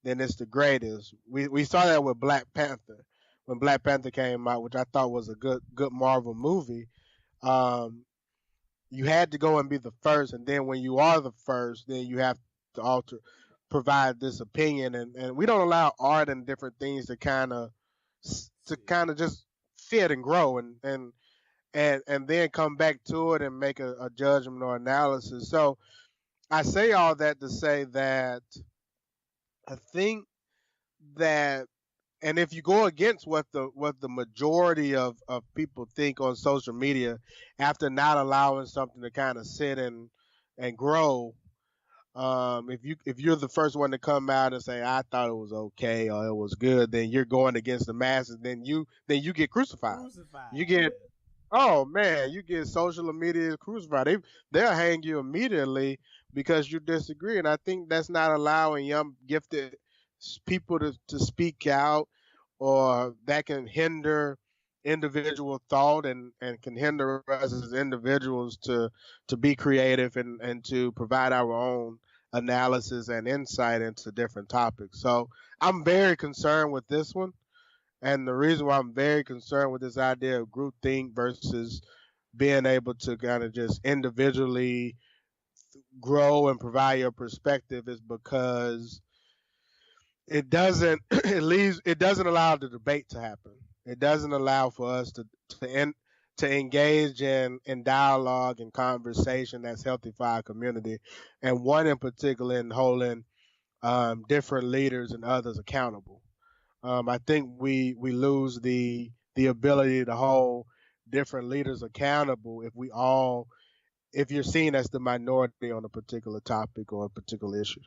then it's the greatest. We saw that with Black Panther. When Black Panther came out, which I thought was a good Marvel movie, you had to go and be the first, and then when you are the first, then you have to provide this opinion, and we don't allow art and different things to kind of just fit and grow and then come back to it and make a judgment or analysis. So I say all that to say that I think that, and if you go against what the majority of people think on social media, after not allowing something to kind of sit and grow, if you're the first one to come out and say I thought it was okay or it was good, then you're going against the masses. Then you get crucified. You get Oh man, you get social media crucified. They'll hang you immediately because you disagree. And I think that's not allowing young gifted people to speak out, or that can hinder individual thought and can hinder us as individuals to be creative and to provide our own analysis and insight into different topics. So I'm very concerned with this one. And the reason why I'm very concerned with this idea of groupthink versus being able to kind of just individually grow and provide your perspective is because it doesn't it doesn't allow the debate to happen. It doesn't allow for us to engage in dialogue and conversation that's healthy for our community, and one in particular in holding different leaders and others accountable. I think we lose the ability to hold different leaders accountable if you're seen as the minority on a particular topic or a particular issue.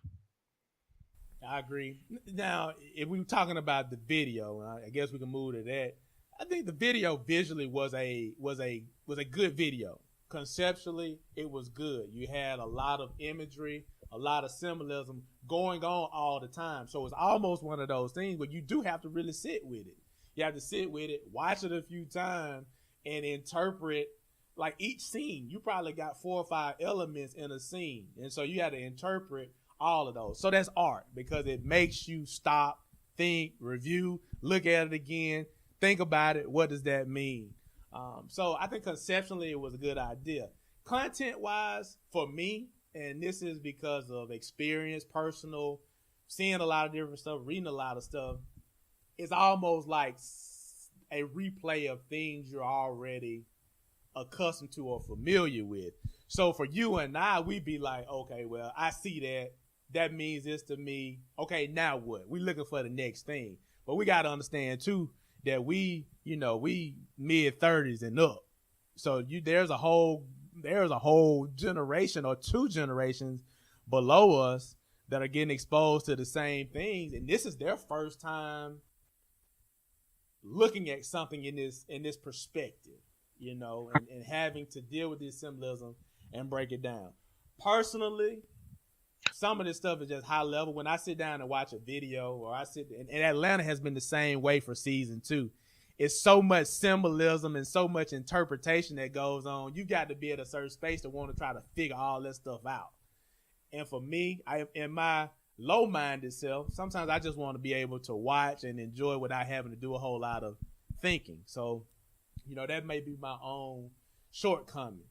I agree. Now, if we were talking about the video, I guess we can move to that. I think the video visually was a good video. Conceptually, it was good. You had a lot of imagery, a lot of symbolism going on all the time. So it's almost one of those things where you do have to really sit with it. You have to sit with it, watch it a few times, and interpret like each scene. You probably got 4 or 5 elements in a scene. And so you have to interpret all of those. So that's art because it makes you stop, think, review, look at it again, think about it. What does that mean? So I think conceptually it was a good idea. Content wise, for me, and this is because of experience, personal, seeing a lot of different stuff, reading a lot of stuff, it's almost like a replay of things you're already accustomed to or familiar with. So for you and I, we'd be like, okay, well, I see that. That means this to me. Okay, now what? We looking for the next thing. But we got to understand too that we mid-30s and up. So there's a whole generation or two generations below us that are getting exposed to the same things, and this is their first time looking at something in this perspective, and having to deal with this symbolism and break it down. Personally, some of this stuff is just high level. When I sit down and watch a video, or and Atlanta has been the same way for season 2. It's so much symbolism and so much interpretation that goes on. You got to be at a certain space to want to try to figure all that stuff out. And for me, in my low-minded self, sometimes I just want to be able to watch and enjoy without having to do a whole lot of thinking. So, that may be my own shortcoming.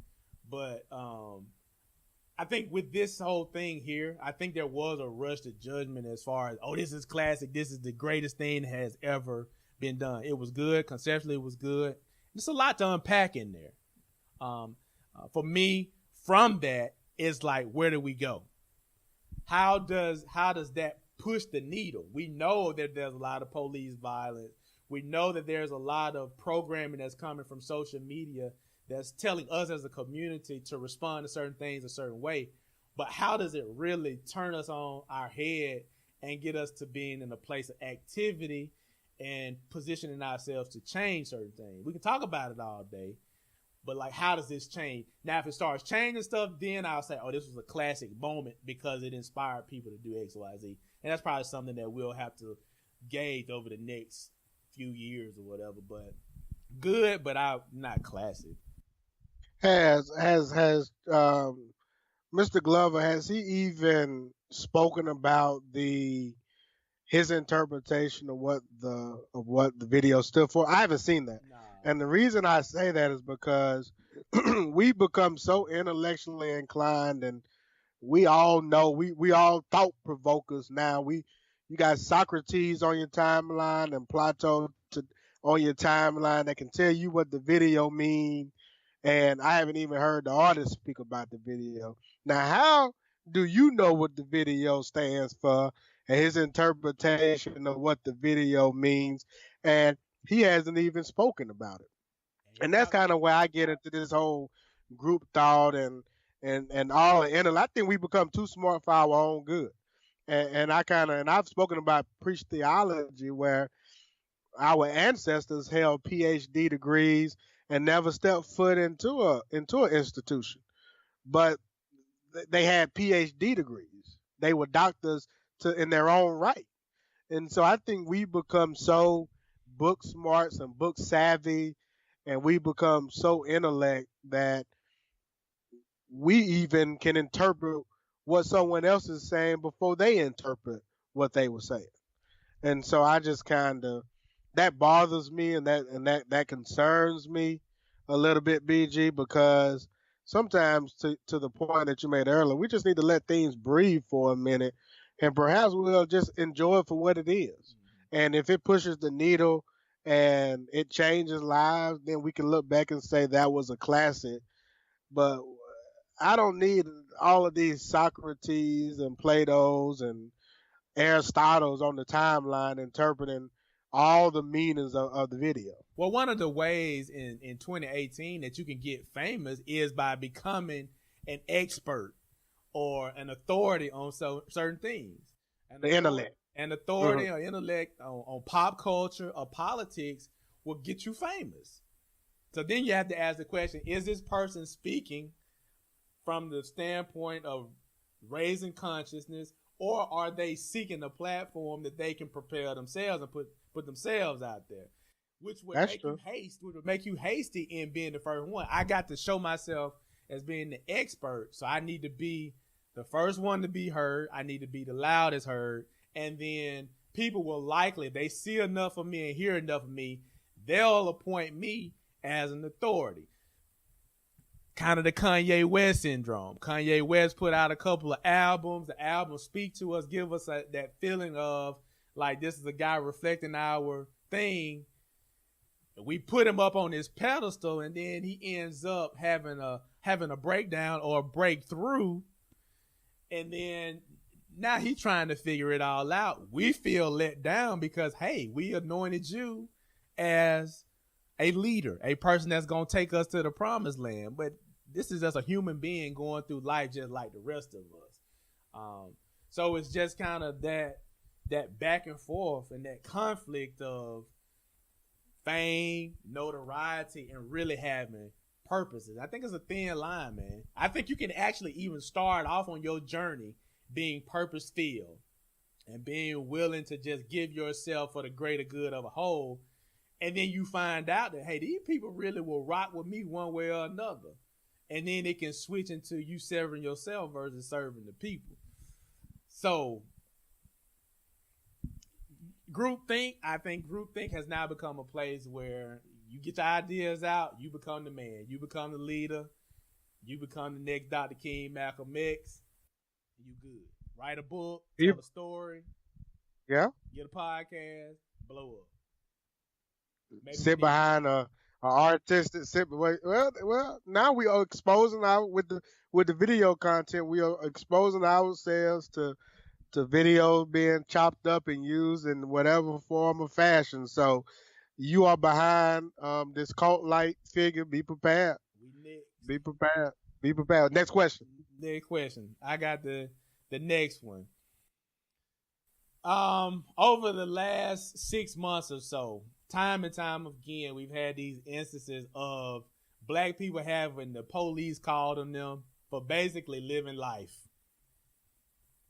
But I think with this whole thing here, I think there was a rush to judgment as far as, oh, this is classic. This is the greatest thing that has ever been done. It was good. Conceptually, it was good. There's a lot to unpack in there. For me, from that, it's like, where do we go? How does that push the needle? We know that there's a lot of police violence. We know that there's a lot of programming that's coming from social media that's telling us as a community to respond to certain things a certain way. But how does it really turn us on our head and get us to being in a place of activity and positioning ourselves to change certain things? We can talk about it all day, but like, how does this change? Now, if it starts changing stuff, then I'll say, oh, this was a classic moment because it inspired people to do X, Y, Z. And that's probably something that we'll have to gauge over the next few years or whatever. But good, but not classic. Has Mr. Glover, has he even spoken about his interpretation of what the video stood for? I haven't seen that. Nah. And the reason I say that is because we become so intellectually inclined, and we all know, we all thought provokers now. You got Socrates on your timeline and Plato on your timeline that can tell you what the video mean, and I haven't even heard the artist speak about the video. Now, how do you know what the video stands for and his interpretation of what the video means? And he hasn't even spoken about it. And that's kind of where I get into this whole group thought and all the intellect. I think we become too smart for our own good. And I've spoken about preach theology, where our ancestors held PhD degrees and never stepped foot into an institution, but they had PhD degrees. They were doctors in their own right. And so I think we become so book smarts and book savvy, and we become so intellect that we even can interpret what someone else is saying before they interpret what they were saying. And so I just that bothers me, and that concerns me a little bit, BG, because sometimes, to the point that you made earlier, we just need to let things breathe for a minute, and perhaps we'll just enjoy it for what it is. And if it pushes the needle and it changes lives, then we can look back and say that was a classic. But I don't need all of these Socrates and Plato's and Aristotle's on the timeline interpreting all the meanings of the video. Well, one of the ways in 2018 that you can get famous is by becoming an expert or an authority on certain things. The intellect. An authority or intellect on pop culture or politics will get you famous. So then you have to ask the question, is this person speaking from the standpoint of raising consciousness, or are they seeking a platform that they can propel themselves and put themselves out there? Which would make you hasty in being the first one. I got to show myself as being the expert, so I need to be the first one to be heard. I need to be the loudest heard. And then people will likely, if they see enough of me and hear enough of me, they'll appoint me as an authority. Kind of the Kanye West syndrome. Kanye West put out a couple of albums. The albums speak to us, give us that feeling of like this is a guy reflecting our thing. We put him up on this pedestal, and then he ends up having a breakdown or a breakthrough, and then now he's trying to figure it all out. We feel let down because hey, we anointed you as a leader, a person that's gonna take us to the promised land, but this is just a human being going through life just like the rest of us. So it's just kind of that back and forth and that conflict of fame, notoriety, and really having purposes. I think it's a thin line, man. I think you can actually even start off on your journey being purpose-filled and being willing to just give yourself for the greater good of a whole. And then you find out that, hey, these people really will rock with me one way or another. And then it can switch into you serving yourself versus serving the people. So groupthink, I think groupthink has now become a place where you get your ideas out, you become the man, you become the leader, you become the next Dr. King, Malcolm X, you good. Write a book, tell a story, yeah, get a podcast, blow up. Maybe sit behind a artistic well now we are exposing our with the video content, we are exposing ourselves to videos being chopped up and used in whatever form or fashion. So you are behind this cult-like figure. Be prepared. Be prepared. Be prepared. Next question. Next question. I got the next one. Over the last 6 months or so, time and time again, we've had these instances of black people having the police called on them for basically living life.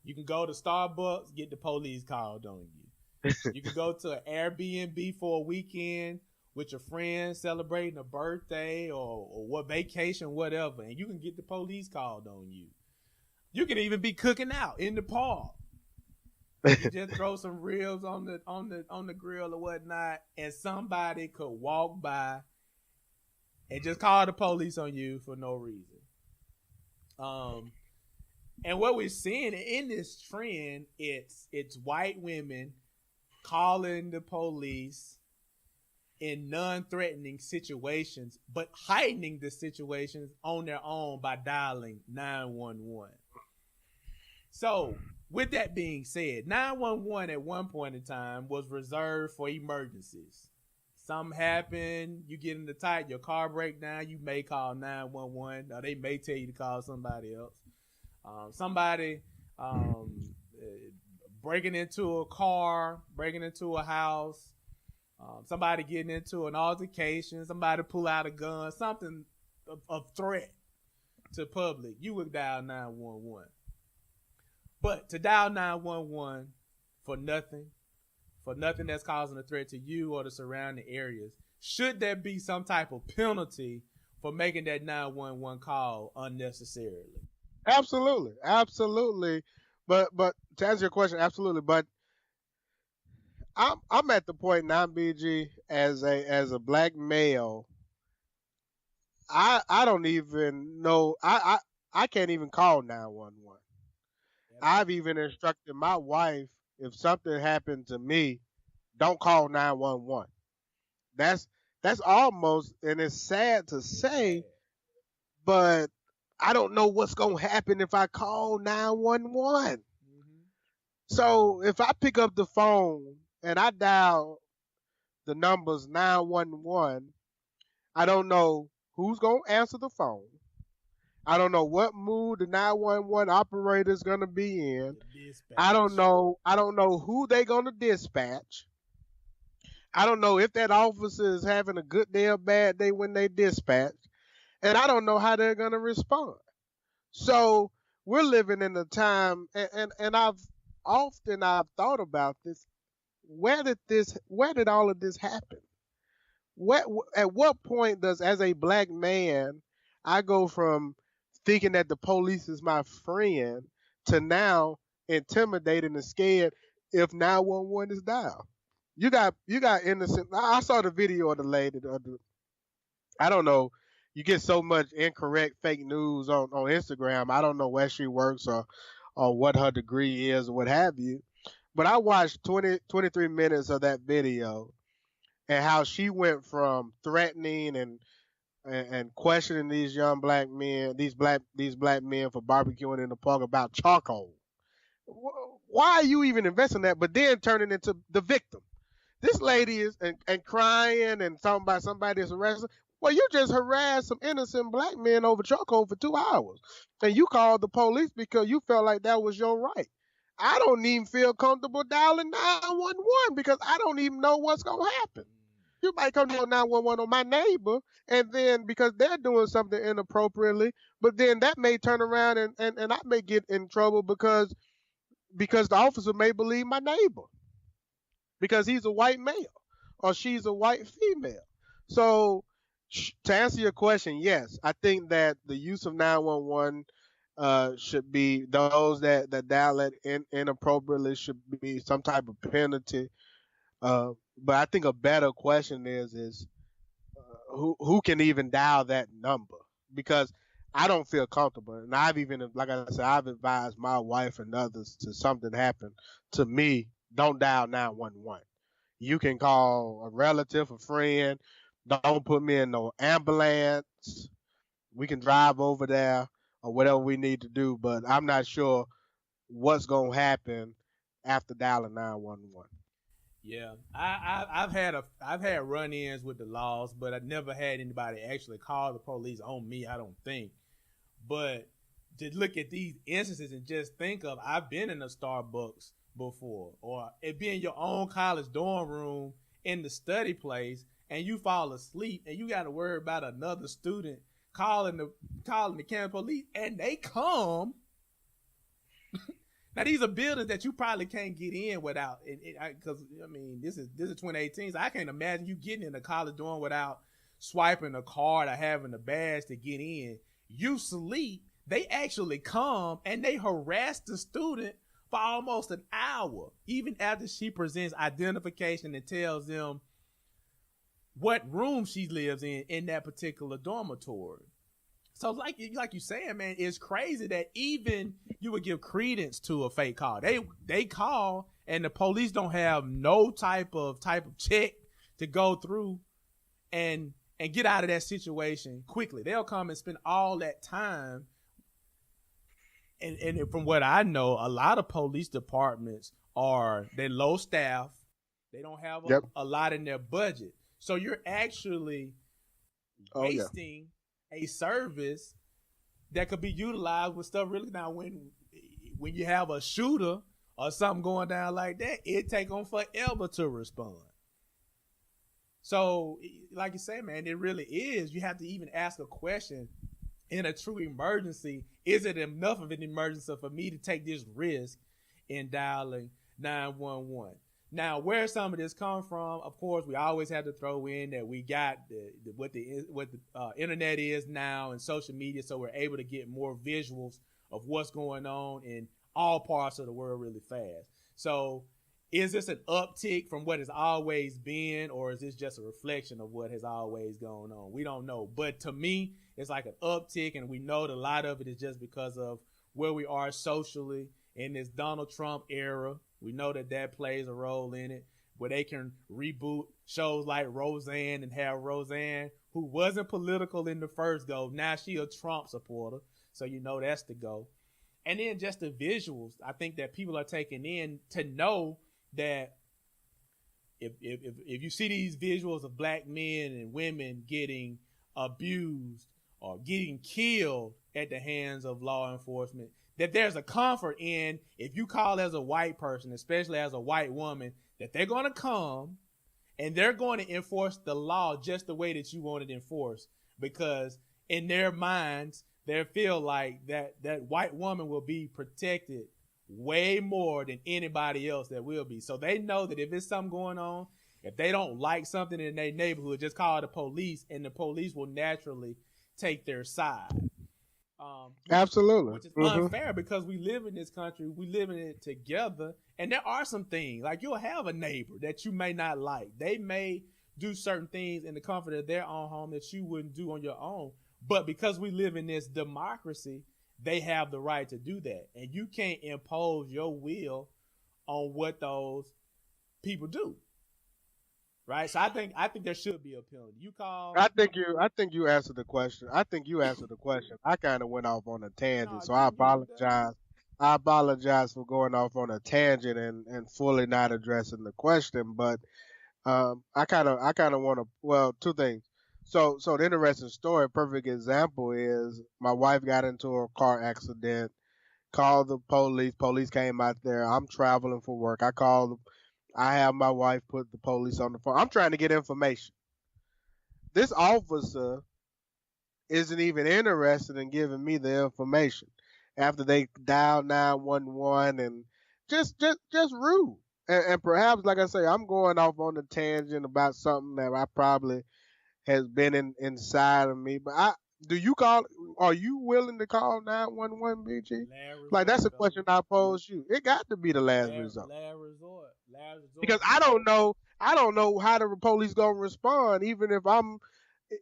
You can go to Starbucks, get the police called on you. You can go to an Airbnb for a weekend with your friends celebrating a birthday or what vacation, whatever, and you can get the police called on you. You can even be cooking out in the park. You just throw some ribs on the grill or whatnot, and somebody could walk by and just call the police on you for no reason. And what we're seeing in this trend, it's white women calling the police in non-threatening situations, but heightening the situations on their own by dialing 911. So, with that being said, 911 at one point in time was reserved for emergencies. Something happened, you get in the tight, your car break down, you may call 911, or they may tell you to call somebody else. Somebody breaking into a car, breaking into a house, somebody getting into an altercation, somebody pull out a gun, something of threat to public, you would dial 911. But to dial 911 for nothing that's causing a threat to you or the surrounding areas, should there be some type of penalty for making that 911 call unnecessarily? Absolutely. But to answer your question, absolutely. But I'm at the point now, BG, as a black male, I don't even know, I can't even call 911. I've even instructed my wife, if something happened to me, don't call 911. That's almost, and it's sad to say, but I don't know what's going to happen if I call 911. Mm-hmm. So if I pick up the phone and I dial the numbers 911, I don't know who's going to answer the phone. I don't know what mood the 911 operator is going to be in. I don't know who they're going to dispatch. I don't know if that officer is having a good day or bad day when they dispatch. And I don't know how they're going to respond. So we're living in a time, and I've thought about this. Where did all of this happen? At what point does, as a black man, I go from thinking that the police is my friend to now intimidated and scared if 911 is dialed? You got innocent. I saw the video of the lady, I don't know. You get so much incorrect fake news on Instagram. I don't know where she works or what her degree is or what have you. But I watched 23 minutes of that video and how she went from threatening and questioning these young black men, these black men for barbecuing in the park about charcoal. Why are you even investing that? But then turning into the victim. This lady is and crying and talking about somebody that's arrested. Well, you just harassed some innocent black men over charcoal for 2 hours, and you called the police because you felt like that was your right. I don't even feel comfortable dialing 911 because I don't even know what's gonna happen. You might come to 911 on my neighbor, and then because they're doing something inappropriately, but then that may turn around and I may get in trouble because the officer may believe my neighbor because he's a white male or she's a white female. So, to answer your question, yes, I think that the use of 911 should be those that dial it inappropriately should be some type of penalty. But I think a better question is who can even dial that number because I don't feel comfortable, and I've even like I said, I've advised my wife and others to something happen to me. Don't dial 911. You can call a relative, a friend. Don't put me in no ambulance. We can drive over there or whatever we need to do, but I'm not sure what's gonna happen after dialing 911. Yeah, I've had run-ins with the laws, but I never had anybody actually call the police on me. I don't think, but to look at these instances and just think of, I've been in a Starbucks before, or it being your own college dorm room in the study place, and you fall asleep, and you got to worry about another student calling the campus police, and they come. Now these are buildings that you probably can't get in without, because I mean this is 2018, so I can't imagine you getting in a college dorm without swiping a card or having a badge to get in. You sleep, they actually come and they harass the student for almost an hour, even after she presents identification and tells them what room she lives in that particular dormitory. So like you saying, man, it's crazy that even you would give credence to a fake call. They call and the police don't have no type of check to go through and get out of that situation quickly. They'll come and spend all that time. And from what I know, a lot of police departments they're low staff. They don't have a lot in their budget. So you're actually wasting a service that could be utilized with stuff really. Now when you have a shooter or something going down like that, it take them forever to respond. So like you say, man, it really is. You have to even ask a question in a true emergency. Is it enough of an emergency for me to take this risk in dialing 911? Now, where some of this come from, of course, we always have to throw in that we got what the internet is now and social media, so we're able to get more visuals of what's going on in all parts of the world really fast. So, is this an uptick from what has always been, or is this just a reflection of what has always gone on? We don't know. But to me, it's like an uptick, and we know that a lot of it is just because of where we are socially in this Donald Trump era. We know that plays a role in it, where they can reboot shows like Roseanne and have Roseanne, who wasn't political in the first go, now she a Trump supporter. So you know that's the go. And then just the visuals, I think that people are taking in to know that if you see these visuals of black men and women getting abused or getting killed at the hands of law enforcement, that there's a comfort in, if you call as a white person, especially as a white woman, that they're going to come and they're going to enforce the law just the way that you want it enforced, because in their minds, they feel like that white woman will be protected way more than anybody else that will be. So they know that if there's something going on, if they don't like something in their neighborhood, just call the police, and the police will naturally take their side. Absolutely. Which is unfair because we live in this country, we live in it together, and there are some things, like you'll have a neighbor that you may not like. They may do certain things in the comfort of their own home that you wouldn't do on your own. But because we live in this democracy, they have the right to do that. And you can't impose your will on what those people do. Right? So I think there should be a penalty. You call I think you answered the question. I think you answered the question. I kind of went off on a tangent, no, so I you apologize. I apologize for going off on a tangent and fully not addressing the question. But I kind of want to. Well, two things. So the interesting story, perfect example is my wife got into a car accident. Called the police. Police came out there. I'm traveling for work. I called. I have my wife put the police on the phone. I'm trying to get information. This officer isn't even interested in giving me the information after they dial 911 and just rude. And perhaps, like I say, I'm going off on a tangent about something that I probably has been inside of me. But do you call? Are you willing to call 911, BG? last Like that's resort, a question I pose you. It got to be the last resort last resort. Last resort. because I don't know. I don't know how the police gonna respond, even if I'm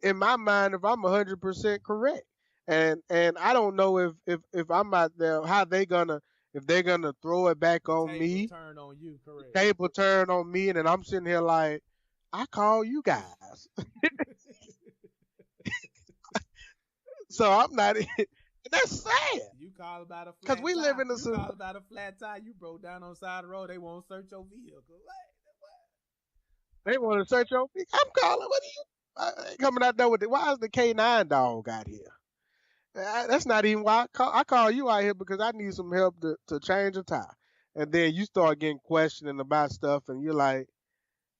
in my mind if I'm 100% correct. And I don't know if I'm out there how they gonna if they're gonna throw it back The on tables me. turn on you, correct. Table turn on me, and then I'm sitting here like I call you guys. So I'm not. That's sad. You call about a Because flat we live tire. in a You call about a flat tire. You broke down on the side of the road. They won't search your vehicle. they want to search your. I'm calling. What are you coming out there with? Why is the K9 dog out here? That's not even why I call you out here because I need some help to change a tire. And then you start getting questioning about stuff, and you're like,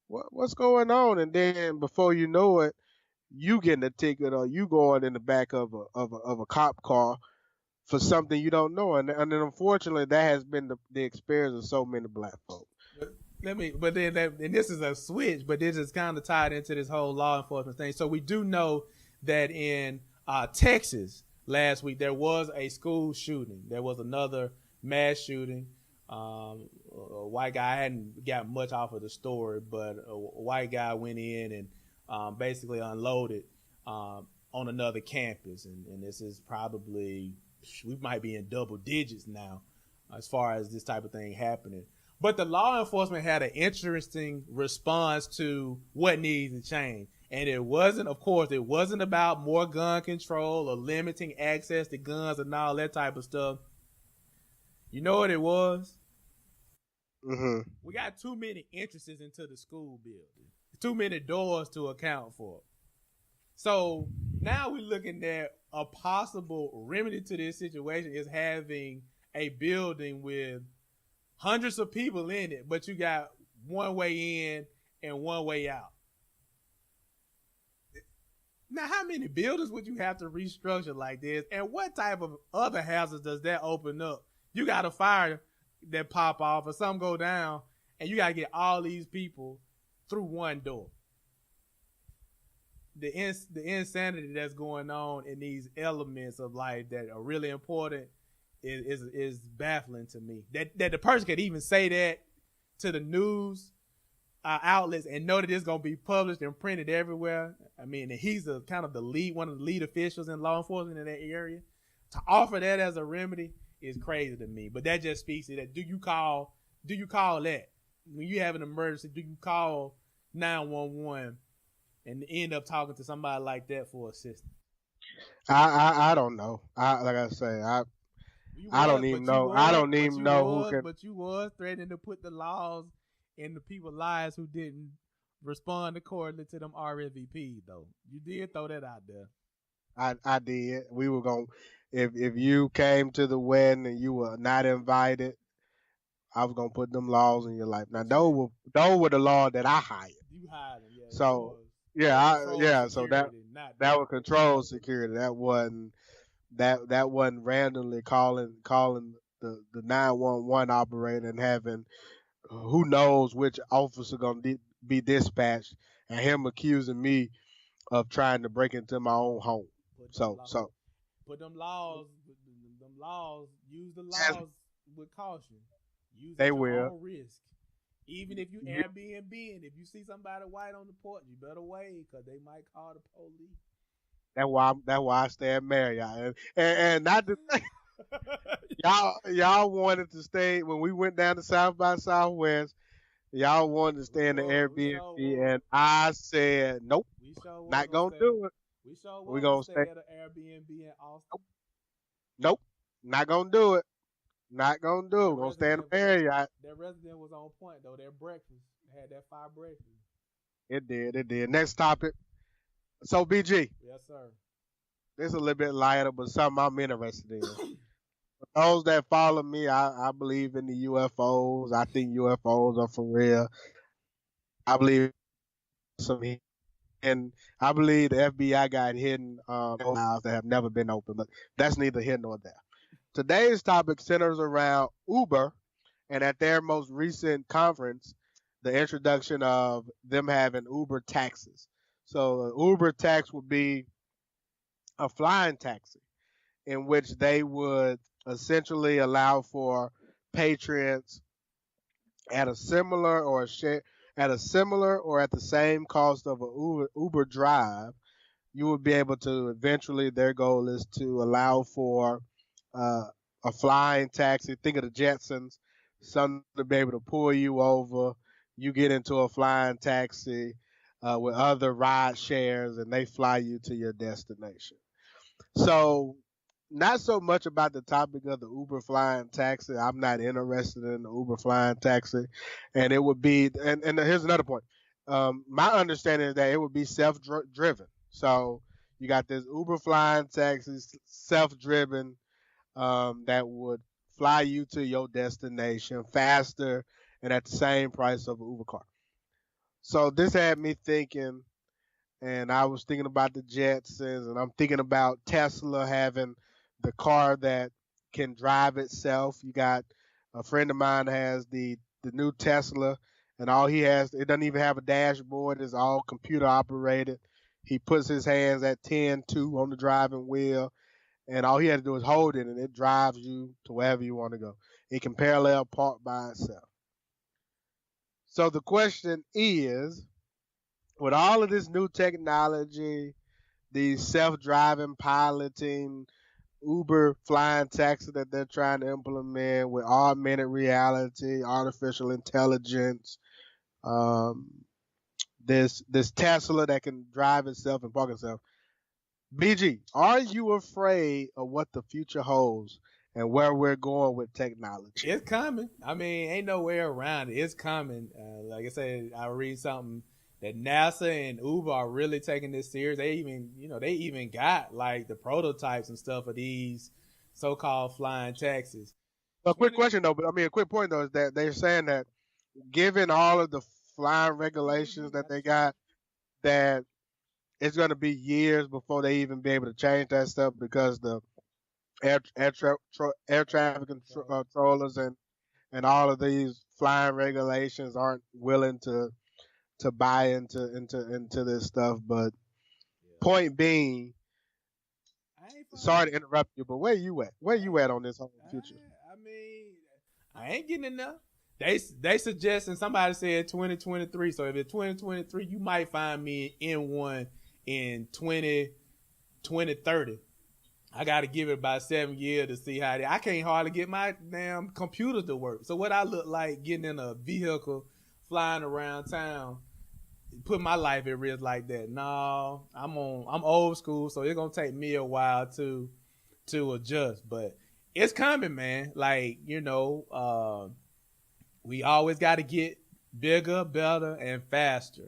what's going on? And then before you know it, you getting a ticket or you going in the back of a cop car for something you don't know. And then unfortunately, that has been the experience of so many black folks. But then and this is a switch, but this is kind of tied into this whole law enforcement thing. So we do know that in Texas last week there was a school shooting. There was another mass shooting. A white guy, I hadn't got much off of the story, but a white guy went in and basically unloaded on another campus. And this is probably, we might be in double digits now as far as this type of thing happening. But the law enforcement had an interesting response to what needs to change. And it wasn't about more gun control or limiting access to guns and all that type of stuff. You know what it was? Mm-hmm. We got too many entrances into the school building. Too many doors to account for. So now we're looking at a possible remedy to this situation is having a building with hundreds of people in it, but you got one way in and one way out. Now, how many buildings would you have to restructure like this? And what type of other hazards does that open up? You got a fire that pop off or something go down, and you got to get all these people through one door. The insanity that's going on in these elements of life that are really important is baffling to me. That the person could even say that to the news outlets and know that it's going to be published and printed everywhere. I mean, he's one of the lead officials in law enforcement in that area. To offer that as a remedy is crazy to me. But that just speaks to that. Do you call that when you have an emergency? Do you call 911 and end up talking to somebody like that for assistance? I don't know. Like I say, I don't even know. I don't even know who can. But you was threatening to put the laws in the people's lives who didn't respond accordingly to them RSVPs, though. You did throw that out there. I did. We were going. If you came to the wedding and you were not invited, I was gonna put them laws in your life. Now those were the laws that I hired. You hired them, yeah. So So that was control security. That wasn't randomly calling the 911 operator and having who knows which officer gonna be dispatched and him accusing me of trying to break into my own home. Put them laws. Use the laws with caution. Use they at your will. own risk. Even if you Airbnb and if you see somebody white on the porch, you better wait because they might call the police. That's why I stay at Marriott. And not to y'all wanted to stay when we went down to South by Southwest. Y'all wanted to stay in the We Airbnb, sure and I said nope, We sure was not gonna gonna stay. do it. We sure We was gonna gonna stay. stay at an Airbnb in Austin. Nope, not gonna do it. Not gonna do it. That We're gonna stay in the resident, Marriott. that resident was on point though. Their breakfast had that fire breakfast. It did. It did. Next topic. So BG, Yes, sir. this is a little bit lighter, but something I'm interested in. For those that follow me, I believe in the UFOs. I think UFOs are for real. I believe some, and I believe the FBI got hidden files that have never been opened. But that's neither here nor there. Today's topic centers around Uber, and at their most recent conference, the introduction of them having Uber taxes. So, an Uber tax would be a flying taxi in which they would essentially allow for patrons at a similar or a share at a similar or at the same cost of a Uber drive. You would be able to eventually. Their goal is to allow for uh, a flying taxi. Think of the Jetsons, something to be able to pull you over. You get into a flying taxi with other ride shares, and they fly you to your destination. So, not so much about the topic of the Uber flying taxi. I'm not interested in the Uber flying taxi, and it would be. And here's another point. My understanding is that it would be self-driven. So you got this Uber flying taxi, self-driven, that would fly you to your destination faster and at the same price of an Uber car. So this had me thinking, and I was thinking about the Jetsons, and I'm thinking about Tesla having the car that can drive itself. You got a friend of mine has the new Tesla, and all he has, it doesn't even have a dashboard. It's all computer operated. He puts his hands at 10-2 on the driving wheel, and all he has to do is hold it, and it drives you to wherever you want to go. It can parallel park by itself. So the question is, with all of this new technology, these self-driving, piloting, Uber flying taxi that they're trying to implement with augmented reality, artificial intelligence, um, this Tesla that can drive itself and park itself. BG, are you afraid of what the future holds and where we're going with technology? It's coming. I mean, ain't no way around it. It's coming. Like I said, I read something that NASA and Uber are really taking this serious. They even got like the prototypes and stuff of these so-called flying taxis. A quick 20. question though, but I mean a quick point though is that they're saying that given all of the flying regulations that they got, that it's going to be years before they even be able to change that stuff because the air traffic controllers and all of these flying regulations aren't willing to buy into this stuff. But point being, sorry to interrupt you, but where you at? Where you at on this whole future? I mean, I ain't getting enough. They suggesting somebody said 2023. So if it's 2023, you might find me in one in 2030. I got to give it about 7 years to see how I can't hardly get my damn computer to work. So what I look like getting in a vehicle, flying around town, put my life at risk like that. No, I'm old school, so it's gonna take me a while to adjust. But it's coming, man. Like we always got to get bigger, better, and faster.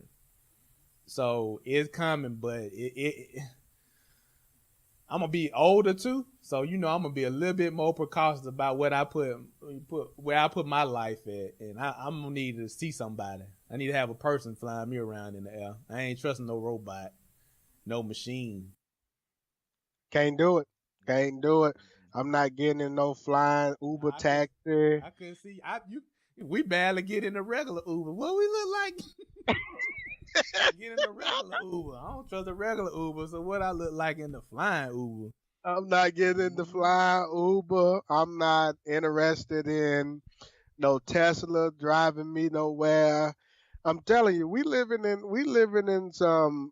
So it's coming, but I'm gonna be older too, so I'm gonna be a little bit more precautious about what I put where I put my life at, and I'm gonna need to see somebody. I need to have a person flying me around in the air. I ain't trusting no robot, no machine. Can't do it. Can't do it. I'm not getting in no flying Uber taxi. I couldn't see. We barely get in the regular Uber. What we look like? Get in the regular Uber. I don't trust the regular Uber. So what I look like in the flying Uber? I'm not getting in the flying Uber. I'm not interested in no Tesla driving me nowhere. I'm telling you, we living in some.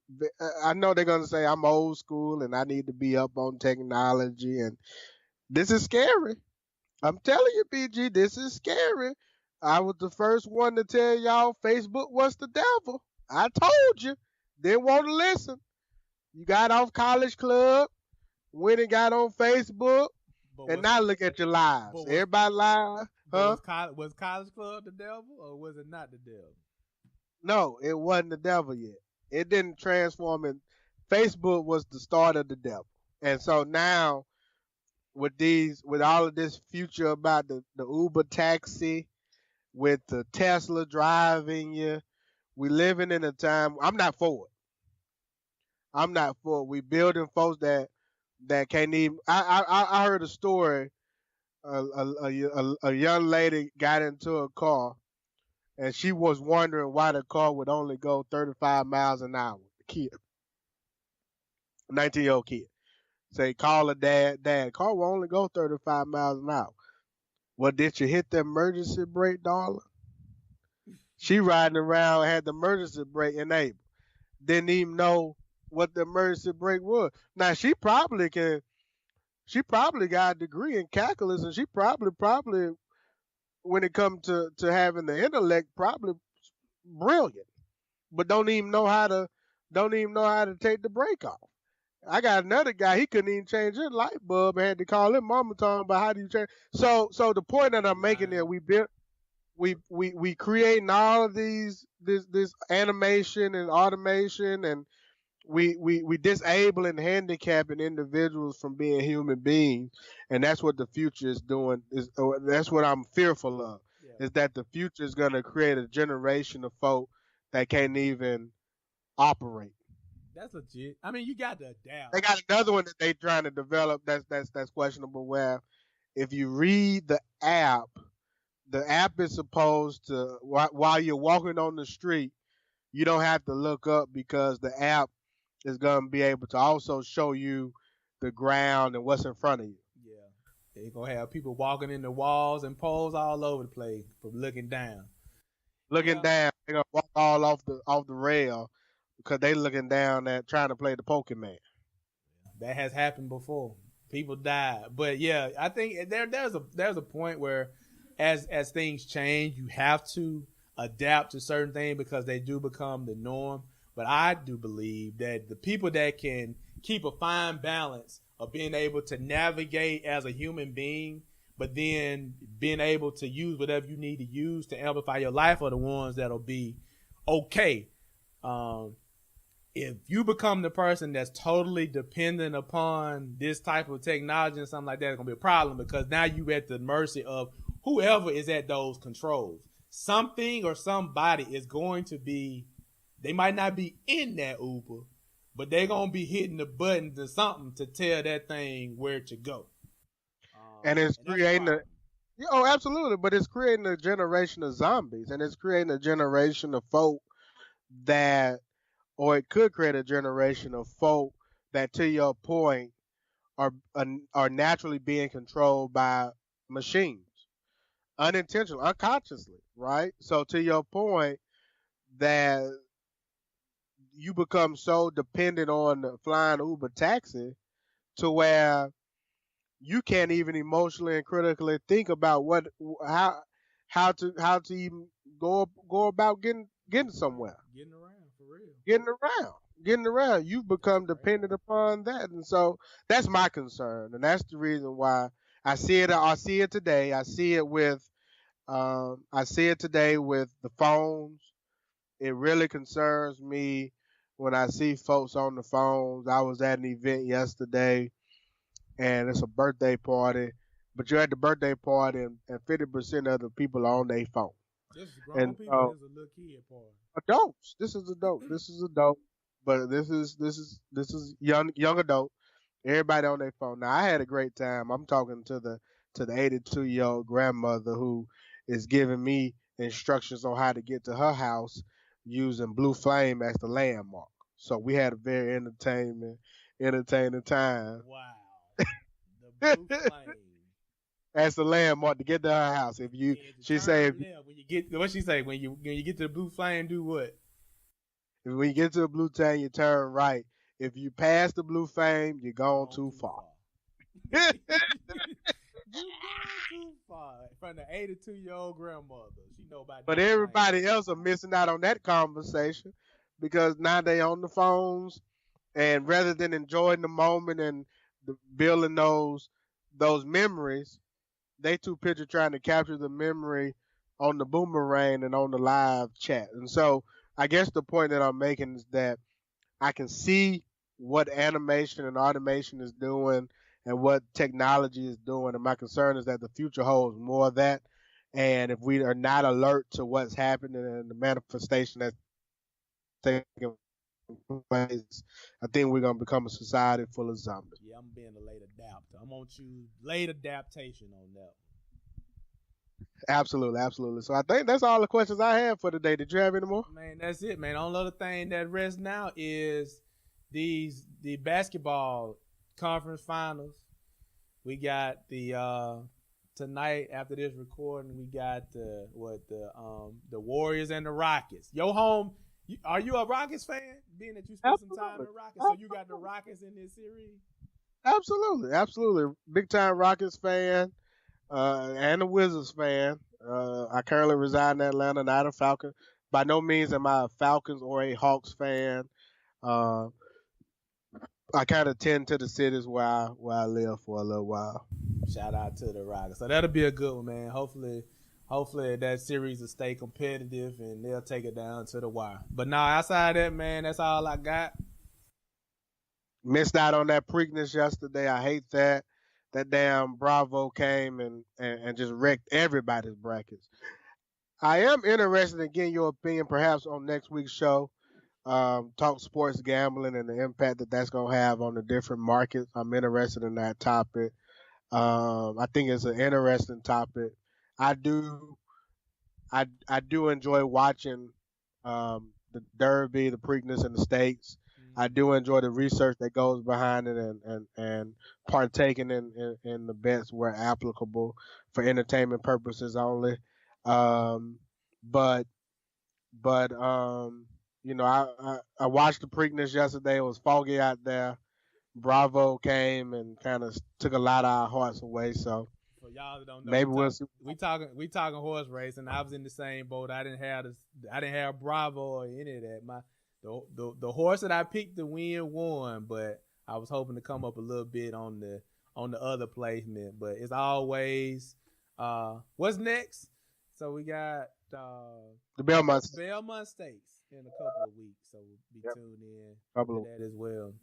I know they're gonna say I'm old school and I need to be up on technology, and this is scary. I'm telling you, BG, this is scary. I was the first one to tell y'all Facebook was the devil. I told you. Didn't want to listen. You got off College Club, went and got on Facebook, But and was now look at your lives. but was Everybody live, but huh? was College Club the devil or was it not the devil? No, it wasn't the devil yet. It didn't transform in. Facebook was the start of the devil. And so now with all of this future about the Uber taxi, with the Tesla driving you, we living in a time I'm not for it. I'm not for it. We building folks that can't even. I heard a story. A young lady got into a car and she was wondering why the car would only go 35 miles an hour. The kid, 19-year-old kid, say call her dad. Dad, car will only go 35 miles an hour. Well, did you hit the emergency brake, darling? She riding around had the emergency brake enabled. Didn't even know what the emergency brake was. Now she probably can. She probably got a degree in calculus, and she probably when it comes to having the intellect, probably brilliant, but don't even know how to take the brake off. I got another guy, he couldn't even change his light bulb. I had to call him mama talking about how do you change. So the point that I'm making there, Wow. we creating all of this animation and automation, and we disable and handicapping individuals from being human beings, and that's what the future is doing. That's what I'm fearful of. Yeah. Is that the future is going to create a generation of folk that can't even operate. That's legit. I mean, you got to adapt. They got another one that they trying to develop that's questionable. Where if you read the app is supposed to while you're walking on the street, you don't have to look up because the app is going to be able to also show you the ground and what's in front of you. Yeah. They're going to have people walking in the walls and poles all over the place from looking down. Looking Yeah. down, they're gonna walk all off the rail because they looking down at trying to play the Pokemon. That has happened before. People died. But yeah, I think there's a point where as things change, you have to adapt to certain things because they do become the norm. But I do believe that the people that can keep a fine balance of being able to navigate as a human being, but then being able to use whatever you need to use to amplify your life are the ones that'll be okay. Um, if you become the person that's totally dependent upon this type of technology and something like that, it's gonna be a problem because now you're at the mercy of whoever is at those controls. Something or somebody is going to be. They might not be in that Uber, but they're gonna be hitting the buttons or something to tell that thing where to go. And it's And that's a creating a problem. yeah, oh, absolutely, but it's creating a generation of zombies, and it's creating a generation of folk that, or it could create a generation of folk that, to your point, are naturally being controlled by machines, unintentionally, unconsciously, right? So to your point, that you become so dependent on the flying Uber taxi to where you can't even emotionally and critically think about how how to even go about getting somewhere, Getting around for real. getting around, getting around. You've That's become crazy. dependent upon that, and so that's my concern, and that's the reason why I see it. I see it today. I see it today with the phones. It really concerns me when I see folks on the phones. I was at an event yesterday and it's a birthday party, but you're at the birthday party and 50% of the people are on their phone. This is grown And people. This is a little kid part. adults, this is adult, this is adult, but this is young adult. Everybody on their phone. Now I had a great time. I'm talking to the 82-year-old grandmother who is giving me instructions on how to get to her house using Blue Flame as the landmark. So we had a very entertaining time. Wow. The blue flame. That's the landmark to get to her house. If you, Yeah, to she turn say, left when you get. What she say? When you get to the blue flame, do what? if when you get to the blue tank, you turn right. If you pass the blue flame, you're gone Gone too too far. far. You gone too far. From the 82-year-old grandmother, she know about But that flame. everybody else are missing out on that conversation because now they on the phones, and rather than enjoying the moment and building those memories, they too picture trying to capture the memory on the boomerang and on the live chat. And so I guess the point that I'm making is that I can see what animation and automation is doing and what technology is doing. And my concern is that the future holds more of that. And if we are not alert to what's happening and the manifestation that's taking place, I think we're going to become a society full of zombies. Yeah, I'm being a late adapter. I'm gonna choose late adaptation on that. Absolutely, absolutely. So I think that's all the questions I have for today. Did you have any more? Man, that's it, man. Only other thing that rests now is the basketball conference finals. We got the tonight after this recording, we got the Warriors and the Rockets. Yo home, are you a Rockets fan? Being that you spent some time in the Rockets, so you got the Rockets in this series. Absolutely, absolutely. Big time Rockets fan, and a Wizards fan. I currently reside in Atlanta, not a Falcon. By no means am I a Falcons or a Hawks fan. Uh, I kind of tend to the cities where I live for a little while. Shout out to the Rockets. So that'll be a good one, man. Hopefully that series will stay competitive and they'll take it down to the wire. But now outside that, man, that's all I got. Missed out on that Preakness yesterday. I hate that. That damn Bravo came and just wrecked everybody's brackets. I am interested in getting your opinion perhaps on next week's show. Talk sports gambling and the impact that that's going to have on the different markets. I'm interested in that topic. I think it's an interesting topic. I do I do enjoy watching the Derby, the Preakness, and the Stakes. I do enjoy the research that goes behind it and partaking in the bets where applicable for entertainment purposes only. Um, but but I watched the Preakness yesterday. It was foggy out there. Bravo came and kind of took a lot of our hearts away. So For y'all that don't know, maybe we'll see. we talking horse racing. I was in the same boat. I didn't have Bravo or any of that. The horse that I picked to win won, but I was hoping to come up a little bit on the other placement. But it's always what's next? So we got The Belmont. Belmont Stakes in a couple of weeks. So we'll be tuned in Couple to that as well.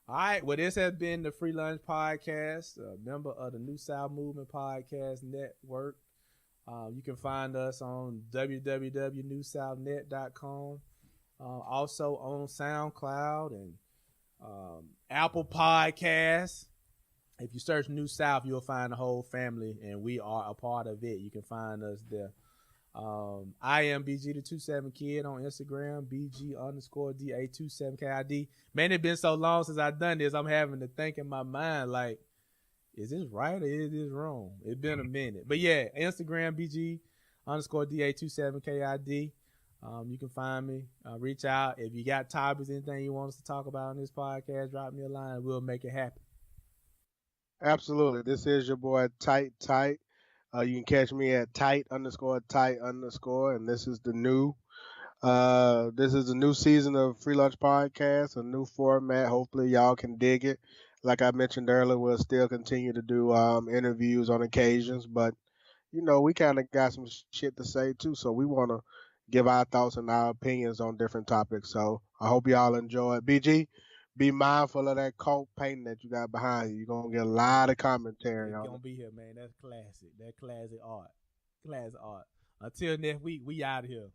All right. Well, this has been the Freelunch Podcast, a member of the New South Movement Podcast Network. You can find us on www.newsoutnet.com. Also on SoundCloud and Apple Podcasts. If you search New South, you'll find the whole family, and we are a part of it. You can find us there. I am BG the 27 Kid on Instagram, BG_DA27KID. Man, it's been so long since I've done this. I'm having to think in my mind, like, is this right or is this wrong? It's been a minute. But yeah, Instagram, BG_DA27KID. You can find me. Reach out. If you got topics, anything you want us to talk about on this podcast, drop me a line. We'll make it happen. Absolutely. This is your boy Tight. You can catch me at tight_, and this is the new season of Freelunch Podcast, a new format. Hopefully y'all can dig it. Like I mentioned earlier, we'll still continue to do interviews on occasions, but we kind of got some shit to say too, so we want to give our thoughts and our opinions on different topics. So I hope y'all enjoy it. BG, be mindful of that coat painting that you got behind you. You're going to get a lot of commentary on it. It's going to be here, man. That's classic. That classic art. Classic art. Until next week, we out of here.